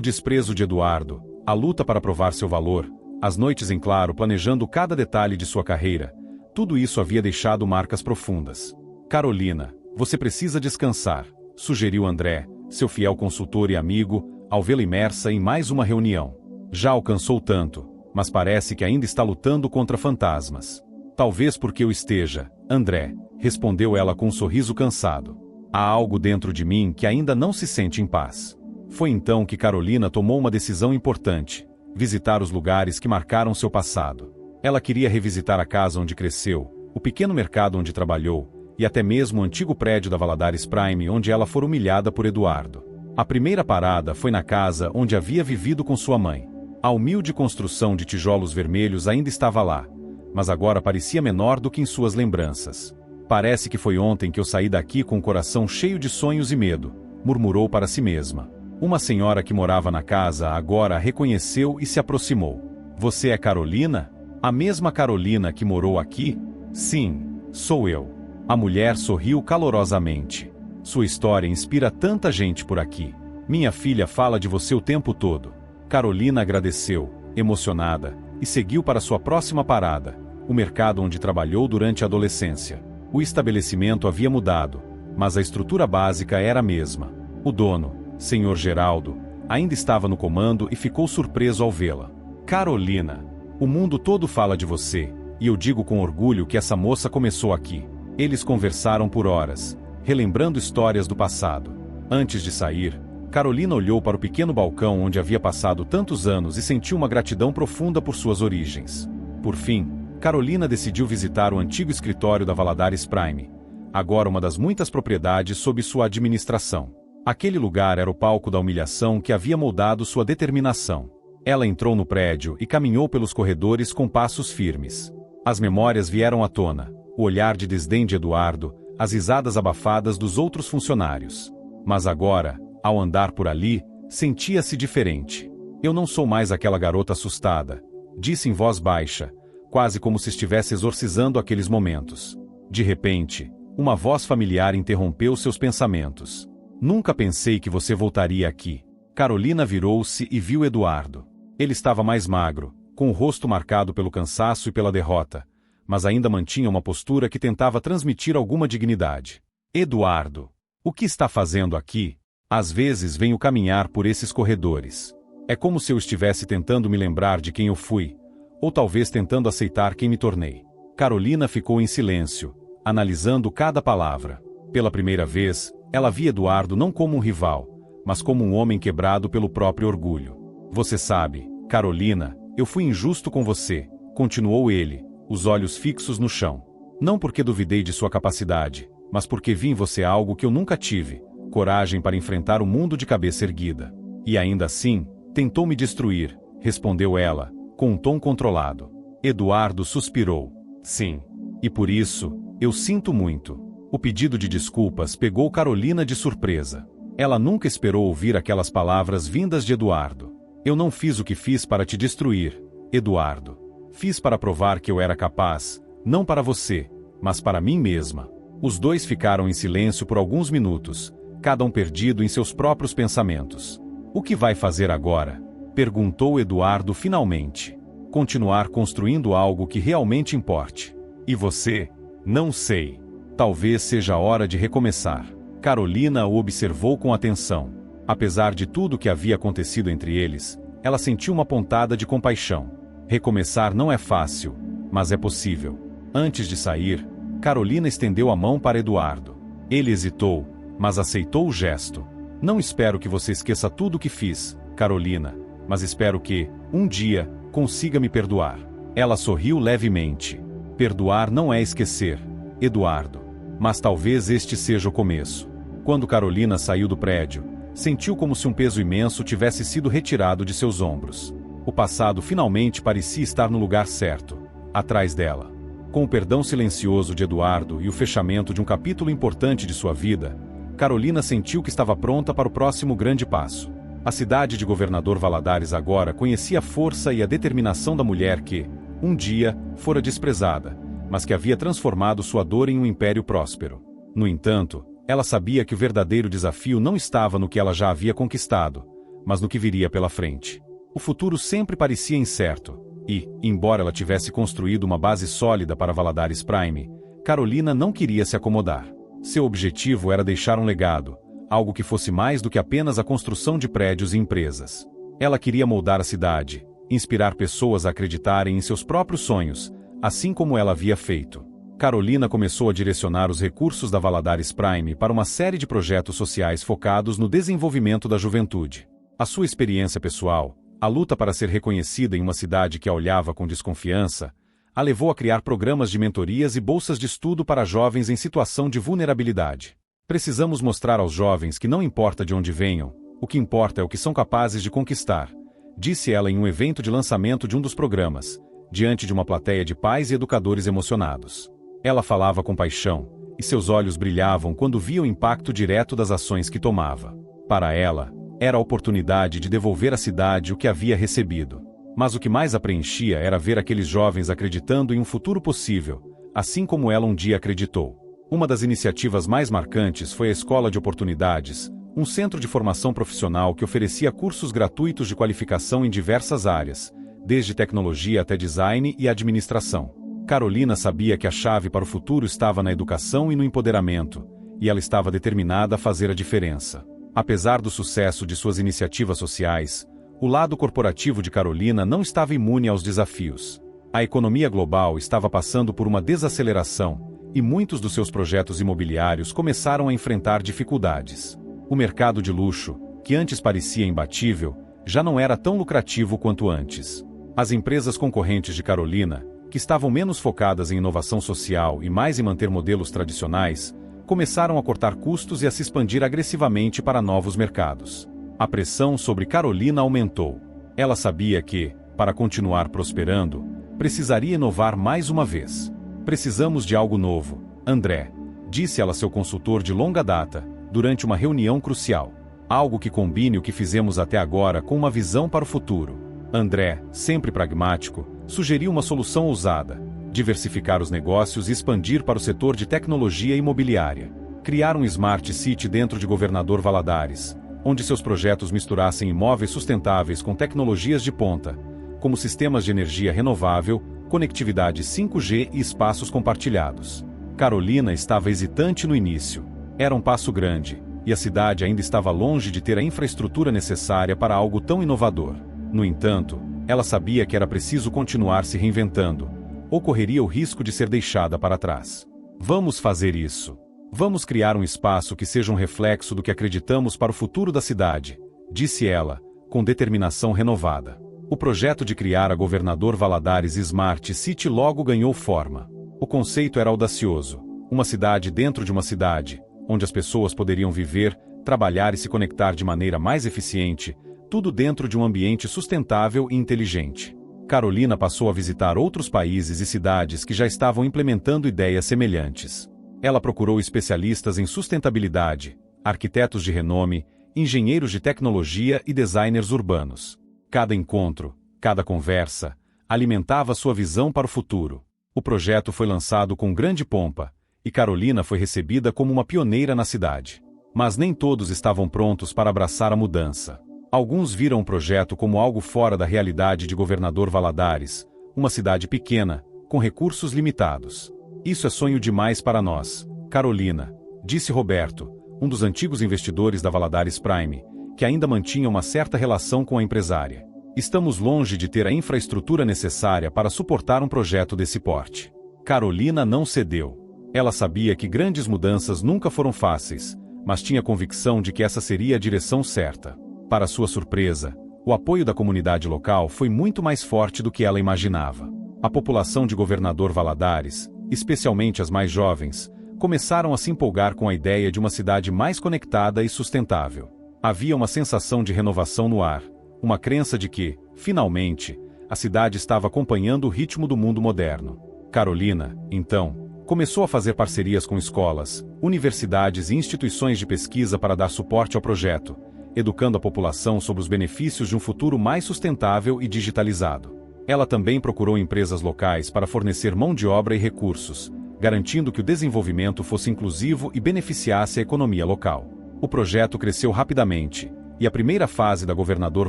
desprezo de Eduardo, a luta para provar seu valor, as noites em claro planejando cada detalhe de sua carreira, tudo isso havia deixado marcas profundas. Carolina, você precisa descansar, sugeriu André, seu fiel consultor e amigo, ao vê-la imersa em mais uma reunião. Já alcançou tanto, mas parece que ainda está lutando contra fantasmas. Talvez porque eu esteja, André, respondeu ela com um sorriso cansado. Há algo dentro de mim que ainda não se sente em paz. Foi então que Carolina tomou uma decisão importante: visitar os lugares que marcaram seu passado. Ela queria revisitar a casa onde cresceu, o pequeno mercado onde trabalhou, e até mesmo o antigo prédio da Valadares Prime onde ela fora humilhada por Eduardo. A primeira parada foi na casa onde havia vivido com sua mãe. A humilde construção de tijolos vermelhos ainda estava lá, mas agora parecia menor do que em suas lembranças. Parece que foi ontem que eu saí daqui com o coração cheio de sonhos e medo, murmurou para si mesma. Uma senhora que morava na casa agora a reconheceu e se aproximou. Você é Carolina? A mesma Carolina que morou aqui? Sim, sou eu. A mulher sorriu calorosamente. Sua história inspira tanta gente por aqui. Minha filha fala de você o tempo todo. Carolina agradeceu, emocionada, e seguiu para sua próxima parada, o mercado onde trabalhou durante a adolescência. O estabelecimento havia mudado, mas a estrutura básica era a mesma. O dono, Sr. Geraldo, ainda estava no comando e ficou surpreso ao vê-la. Carolina, o mundo todo fala de você, e eu digo com orgulho que essa moça começou aqui. Eles conversaram por horas, relembrando histórias do passado. Antes de sair, Carolina olhou para o pequeno balcão onde havia passado tantos anos e sentiu uma gratidão profunda por suas origens. Por fim, Carolina decidiu visitar o antigo escritório da Valadares Prime, agora uma das muitas propriedades sob sua administração. Aquele lugar era o palco da humilhação que havia moldado sua determinação. Ela entrou no prédio e caminhou pelos corredores com passos firmes. As memórias vieram à tona, o olhar de desdém de Eduardo, as risadas abafadas dos outros funcionários. Mas agora, ao andar por ali, sentia-se diferente. Eu não sou mais aquela garota assustada, disse em voz baixa, quase como se estivesse exorcizando aqueles momentos. De repente, uma voz familiar interrompeu seus pensamentos. Nunca pensei que você voltaria aqui. Carolina virou-se e viu Eduardo. Ele estava mais magro, com o rosto marcado pelo cansaço e pela derrota, mas ainda mantinha uma postura que tentava transmitir alguma dignidade. Eduardo, o que está fazendo aqui? Às vezes venho caminhar por esses corredores. É como se eu estivesse tentando me lembrar de quem eu fui, ou talvez tentando aceitar quem me tornei. Carolina ficou em silêncio, analisando cada palavra. Pela primeira vez, ela via Eduardo não como um rival, mas como um homem quebrado pelo próprio orgulho. Você sabe, Carolina, eu fui injusto com você, continuou ele, os olhos fixos no chão. Não porque duvidei de sua capacidade, mas porque vi em você algo que eu nunca tive, coragem para enfrentar o mundo de cabeça erguida. E ainda assim, tentou me destruir, respondeu ela, com um tom controlado. Eduardo suspirou. Sim. E por isso, eu sinto muito. O pedido de desculpas pegou Carolina de surpresa. Ela nunca esperou ouvir aquelas palavras vindas de Eduardo. Eu não fiz o que fiz para te destruir, Eduardo. Fiz para provar que eu era capaz, não para você, mas para mim mesma. Os dois ficaram em silêncio por alguns minutos, cada um perdido em seus próprios pensamentos. O que vai fazer agora? Perguntou Eduardo finalmente. Continuar construindo algo que realmente importe. E você? Não sei. Talvez seja a hora de recomeçar. Carolina o observou com atenção. Apesar de tudo que havia acontecido entre eles, ela sentiu uma pontada de compaixão. Recomeçar não é fácil, mas é possível. Antes de sair, Carolina estendeu a mão para Eduardo. Ele hesitou, mas aceitou o gesto. Não espero que você esqueça tudo o que fiz, Carolina, mas espero que, um dia, consiga me perdoar. Ela sorriu levemente. Perdoar não é esquecer, Eduardo. Mas talvez este seja o começo. Quando Carolina saiu do prédio, sentiu como se um peso imenso tivesse sido retirado de seus ombros. O passado finalmente parecia estar no lugar certo, atrás dela. Com o perdão silencioso de Eduardo e o fechamento de um capítulo importante de sua vida, Carolina sentiu que estava pronta para o próximo grande passo. A cidade de Governador Valadares agora conhecia a força e a determinação da mulher que, um dia, fora desprezada, mas que havia transformado sua dor em um império próspero. No entanto, ela sabia que o verdadeiro desafio não estava no que ela já havia conquistado, mas no que viria pela frente. O futuro sempre parecia incerto, e, embora ela tivesse construído uma base sólida para Valadares Prime, Carolina não queria se acomodar. Seu objetivo era deixar um legado, algo que fosse mais do que apenas a construção de prédios e empresas. Ela queria moldar a cidade, inspirar pessoas a acreditarem em seus próprios sonhos, assim como ela havia feito. Carolina começou a direcionar os recursos da Valadares Prime para uma série de projetos sociais focados no desenvolvimento da juventude. A sua experiência pessoal, a luta para ser reconhecida em uma cidade que a olhava com desconfiança, a levou a criar programas de mentorias e bolsas de estudo para jovens em situação de vulnerabilidade. Precisamos mostrar aos jovens que não importa de onde venham, o que importa é o que são capazes de conquistar, disse ela em um evento de lançamento de um dos programas, diante de uma plateia de pais e educadores emocionados. Ela falava com paixão, e seus olhos brilhavam quando via o impacto direto das ações que tomava. Para ela, era a oportunidade de devolver à cidade o que havia recebido. Mas o que mais a preenchia era ver aqueles jovens acreditando em um futuro possível, assim como ela um dia acreditou. Uma das iniciativas mais marcantes foi a Escola de Oportunidades, um centro de formação profissional que oferecia cursos gratuitos de qualificação em diversas áreas, desde tecnologia até design e administração. Carolina sabia que a chave para o futuro estava na educação e no empoderamento, e ela estava determinada a fazer a diferença. Apesar do sucesso de suas iniciativas sociais, o lado corporativo de Carolina não estava imune aos desafios. A economia global estava passando por uma desaceleração, e muitos dos seus projetos imobiliários começaram a enfrentar dificuldades. O mercado de luxo, que antes parecia imbatível, já não era tão lucrativo quanto antes. As empresas concorrentes de Carolina, que estavam menos focadas em inovação social e mais em manter modelos tradicionais, começaram a cortar custos e a se expandir agressivamente para novos mercados. A pressão sobre Carolina aumentou. Ela sabia que, para continuar prosperando, precisaria inovar mais uma vez. Precisamos de algo novo, André, disse ela a seu consultor de longa data, durante uma reunião crucial. Algo que combine o que fizemos até agora com uma visão para o futuro. André, sempre pragmático, sugeriu uma solução ousada: diversificar os negócios e expandir para o setor de tecnologia imobiliária. Criar um Smart City dentro de Governador Valadares, onde seus projetos misturassem imóveis sustentáveis com tecnologias de ponta, como sistemas de energia renovável, conectividade 5G e espaços compartilhados. Carolina estava hesitante no início. Era um passo grande, e a cidade ainda estava longe de ter a infraestrutura necessária para algo tão inovador. No entanto, ela sabia que era preciso continuar se reinventando, ou correria o risco de ser deixada para trás. Vamos fazer isso. Vamos criar um espaço que seja um reflexo do que acreditamos para o futuro da cidade, disse ela, com determinação renovada. O projeto de criar a Governador Valadares Smart City logo ganhou forma. O conceito era audacioso: uma cidade dentro de uma cidade, onde as pessoas poderiam viver, trabalhar e se conectar de maneira mais eficiente, tudo dentro de um ambiente sustentável e inteligente. Carolina passou a visitar outros países e cidades que já estavam implementando ideias semelhantes. Ela procurou especialistas em sustentabilidade, arquitetos de renome, engenheiros de tecnologia e designers urbanos. Cada encontro, cada conversa, alimentava sua visão para o futuro. O projeto foi lançado com grande pompa, e Carolina foi recebida como uma pioneira na cidade. Mas nem todos estavam prontos para abraçar a mudança. Alguns viram o projeto como algo fora da realidade de Governador Valadares, uma cidade pequena, com recursos limitados. Isso é sonho demais para nós, Carolina, disse Roberto, um dos antigos investidores da Valadares Prime, que ainda mantinha uma certa relação com a empresária. Estamos longe de ter a infraestrutura necessária para suportar um projeto desse porte. Carolina não cedeu. Ela sabia que grandes mudanças nunca foram fáceis, mas tinha convicção de que essa seria a direção certa. Para sua surpresa, o apoio da comunidade local foi muito mais forte do que ela imaginava. A população de Governador Valadares, especialmente as mais jovens, começaram a se empolgar com a ideia de uma cidade mais conectada e sustentável. Havia uma sensação de renovação no ar, uma crença de que, finalmente, a cidade estava acompanhando o ritmo do mundo moderno. Carolina, então, começou a fazer parcerias com escolas, universidades e instituições de pesquisa para dar suporte ao projeto, educando a população sobre os benefícios de um futuro mais sustentável e digitalizado. Ela também procurou empresas locais para fornecer mão de obra e recursos, garantindo que o desenvolvimento fosse inclusivo e beneficiasse a economia local. O projeto cresceu rapidamente, e a primeira fase da Governador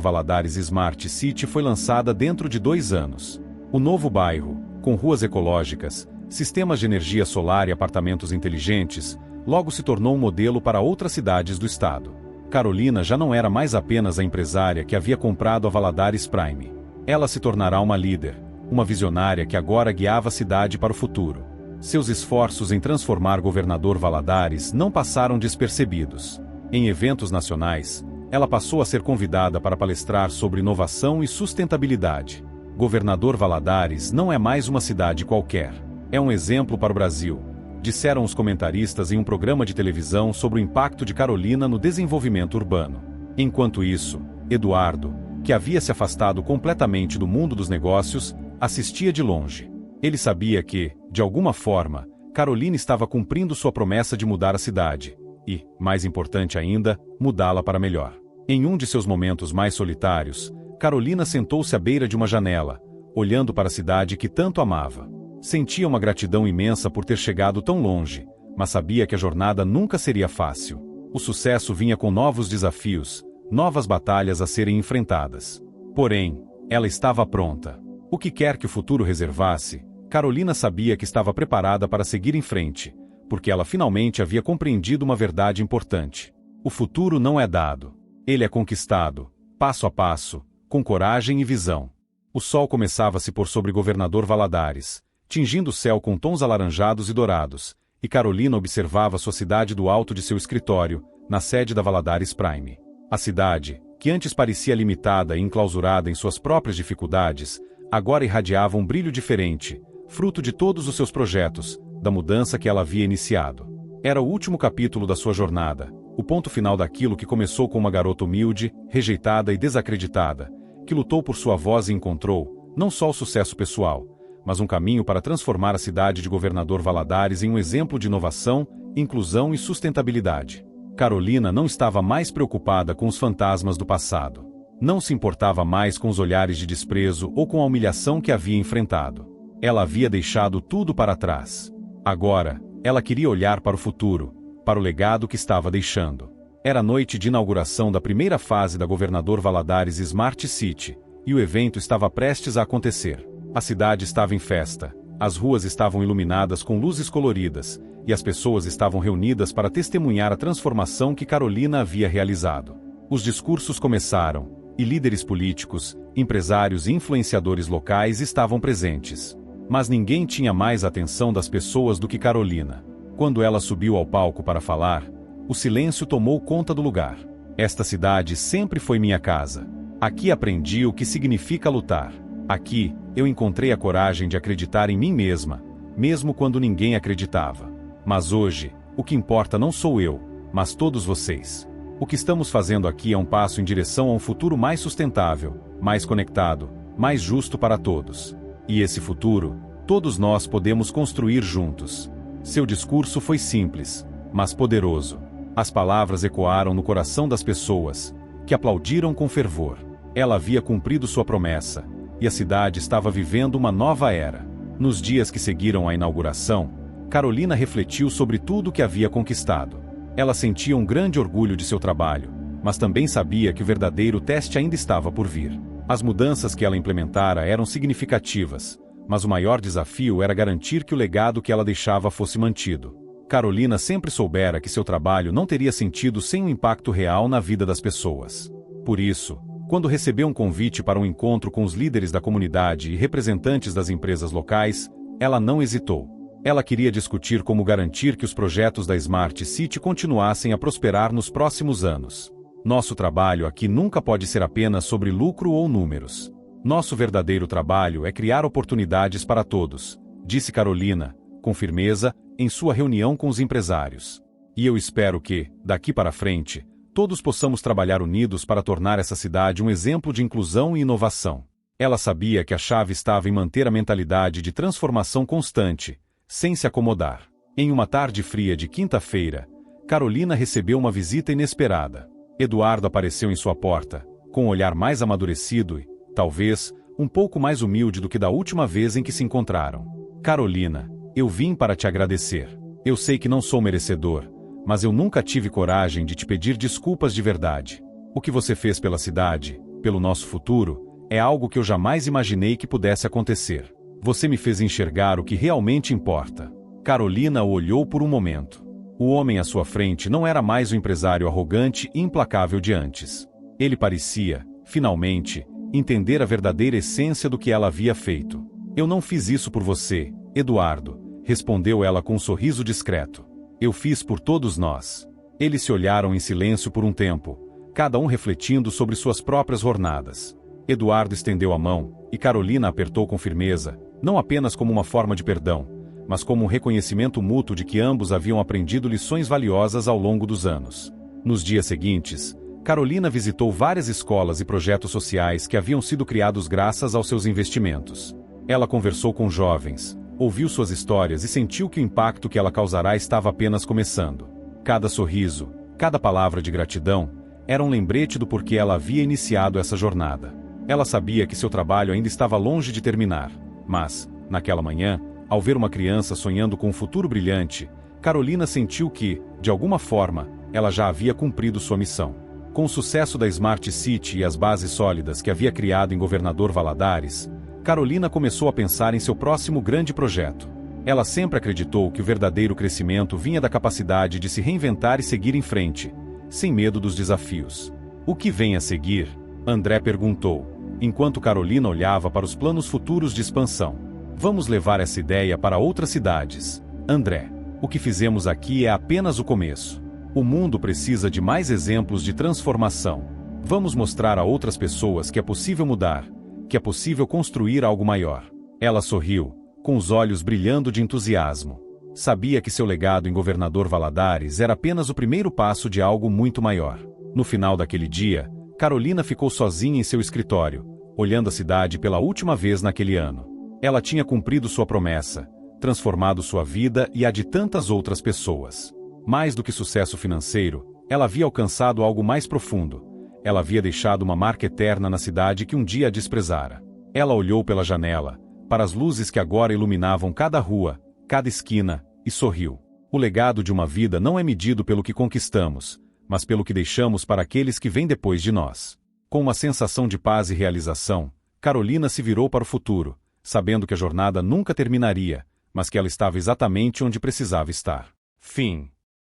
Valadares Smart City foi lançada dentro de 2 anos. O novo bairro, com ruas ecológicas, sistemas de energia solar e apartamentos inteligentes, logo se tornou um modelo para outras cidades do estado. Carolina já não era mais apenas a empresária que havia comprado a Valadares Prime. Ela se tornará uma líder, uma visionária que agora guiava a cidade para o futuro. Seus esforços em transformar Governador Valadares não passaram despercebidos. Em eventos nacionais, ela passou a ser convidada para palestrar sobre inovação e sustentabilidade. Governador Valadares não é mais uma cidade qualquer. É um exemplo para o Brasil, disseram os comentaristas em um programa de televisão sobre o impacto de Carolina no desenvolvimento urbano. Enquanto isso, Eduardo, que havia se afastado completamente do mundo dos negócios, assistia de longe. Ele sabia que, de alguma forma, Carolina estava cumprindo sua promessa de mudar a cidade e, mais importante ainda, mudá-la para melhor. Em um de seus momentos mais solitários, Carolina sentou-se à beira de uma janela, olhando para a cidade que tanto amava. Sentia uma gratidão imensa por ter chegado tão longe, mas sabia que a jornada nunca seria fácil. O sucesso vinha com novos desafios, novas batalhas a serem enfrentadas. Porém, ela estava pronta. O que quer que o futuro reservasse, Carolina sabia que estava preparada para seguir em frente, porque ela finalmente havia compreendido uma verdade importante. O futuro não é dado. Ele é conquistado, passo a passo, com coragem e visão. O sol começava a se pôr sobre Governador Valadares, tingindo o céu com tons alaranjados e dourados, e Carolina observava sua cidade do alto de seu escritório, na sede da Valadares Prime. A cidade, que antes parecia limitada e enclausurada em suas próprias dificuldades, agora irradiava um brilho diferente, fruto de todos os seus projetos, da mudança que ela havia iniciado. Era o último capítulo da sua jornada, o ponto final daquilo que começou com uma garota humilde, rejeitada e desacreditada, que lutou por sua voz e encontrou, não só o sucesso pessoal, mas um caminho para transformar a cidade de Governador Valadares em um exemplo de inovação, inclusão e sustentabilidade. Carolina não estava mais preocupada com os fantasmas do passado. Não se importava mais com os olhares de desprezo ou com a humilhação que havia enfrentado. Ela havia deixado tudo para trás. Agora, ela queria olhar para o futuro, para o legado que estava deixando. Era a noite de inauguração da primeira fase da Governador Valadares Smart City, e o evento estava prestes a acontecer. A cidade estava em festa, as ruas estavam iluminadas com luzes coloridas, e as pessoas estavam reunidas para testemunhar a transformação que Carolina havia realizado. Os discursos começaram, e líderes políticos, empresários e influenciadores locais estavam presentes. Mas ninguém tinha mais a atenção das pessoas do que Carolina. Quando ela subiu ao palco para falar, o silêncio tomou conta do lugar. Esta cidade sempre foi minha casa. Aqui aprendi o que significa lutar. Aqui, eu encontrei a coragem de acreditar em mim mesma, mesmo quando ninguém acreditava. Mas hoje, o que importa não sou eu, mas todos vocês. O que estamos fazendo aqui é um passo em direção a um futuro mais sustentável, mais conectado, mais justo para todos. E esse futuro, todos nós podemos construir juntos. Seu discurso foi simples, mas poderoso. As palavras ecoaram no coração das pessoas, que aplaudiram com fervor. Ela havia cumprido sua promessa, e a cidade estava vivendo uma nova era. Nos dias que seguiram à inauguração, Carolina refletiu sobre tudo o que havia conquistado. Ela sentia um grande orgulho de seu trabalho, mas também sabia que o verdadeiro teste ainda estava por vir. As mudanças que ela implementara eram significativas, mas o maior desafio era garantir que o legado que ela deixava fosse mantido. Carolina sempre soubera que seu trabalho não teria sentido sem um impacto real na vida das pessoas. Por isso, quando recebeu um convite para um encontro com os líderes da comunidade e representantes das empresas locais, ela não hesitou. Ela queria discutir como garantir que os projetos da Smart City continuassem a prosperar nos próximos anos. Nosso trabalho aqui nunca pode ser apenas sobre lucro ou números. Nosso verdadeiro trabalho é criar oportunidades para todos, disse Carolina, com firmeza, em sua reunião com os empresários. E eu espero que, daqui para frente, todos possamos trabalhar unidos para tornar essa cidade um exemplo de inclusão e inovação. Ela sabia que a chave estava em manter a mentalidade de transformação constante, sem se acomodar. Em uma tarde fria de quinta-feira, Carolina recebeu uma visita inesperada. Eduardo apareceu em sua porta, com um olhar mais amadurecido e, talvez, um pouco mais humilde do que da última vez em que se encontraram. Carolina, eu vim para te agradecer. Eu sei que não sou merecedor, mas eu nunca tive coragem de te pedir desculpas de verdade. O que você fez pela cidade, pelo nosso futuro, é algo que eu jamais imaginei que pudesse acontecer. Você me fez enxergar o que realmente importa. Carolina o olhou por um momento. O homem à sua frente não era mais o empresário arrogante e implacável de antes. Ele parecia, finalmente, entender a verdadeira essência do que ela havia feito. Eu não fiz isso por você, Eduardo, respondeu ela com um sorriso discreto. Eu fiz por todos nós. Eles se olharam em silêncio por um tempo, cada um refletindo sobre suas próprias jornadas. Eduardo estendeu a mão, e Carolina apertou com firmeza, não apenas como uma forma de perdão, mas como um reconhecimento mútuo de que ambos haviam aprendido lições valiosas ao longo dos anos. Nos dias seguintes, Carolina visitou várias escolas e projetos sociais que haviam sido criados graças aos seus investimentos. Ela conversou com jovens, Ouviu suas histórias e sentiu que o impacto que ela causará estava apenas começando. Cada sorriso, cada palavra de gratidão, era um lembrete do porquê ela havia iniciado essa jornada. Ela sabia que seu trabalho ainda estava longe de terminar, mas, naquela manhã, ao ver uma criança sonhando com um futuro brilhante, Carolina sentiu que, de alguma forma, ela já havia cumprido sua missão. Com o sucesso da Smart City e as bases sólidas que havia criado em Governador Valadares, Carolina começou a pensar em seu próximo grande projeto. Ela sempre acreditou que o verdadeiro crescimento vinha da capacidade de se reinventar e seguir em frente, sem medo dos desafios. O que vem a seguir? André perguntou, enquanto Carolina olhava para os planos futuros de expansão. Vamos levar essa ideia para outras cidades. André, o que fizemos aqui é apenas o começo. O mundo precisa de mais exemplos de transformação. Vamos mostrar a outras pessoas que é possível mudar, que é possível construir algo maior. Ela sorriu, com os olhos brilhando de entusiasmo. Sabia que seu legado em Governador Valadares era apenas o primeiro passo de algo muito maior. No final daquele dia, Carolina ficou sozinha em seu escritório, olhando a cidade pela última vez naquele ano. Ela tinha cumprido sua promessa, transformado sua vida e a de tantas outras pessoas. Mais do que sucesso financeiro, ela havia alcançado algo mais profundo. Ela havia deixado uma marca eterna na cidade que um dia a desprezara. Ela olhou pela janela, para as luzes que agora iluminavam cada rua, cada esquina, e sorriu. O legado de uma vida não é medido pelo que conquistamos, mas pelo que deixamos para aqueles que vêm depois de nós. Com uma sensação de paz e realização, Carolina se virou para o futuro, sabendo que a jornada nunca terminaria, mas que ela estava exatamente onde precisava estar. Fim.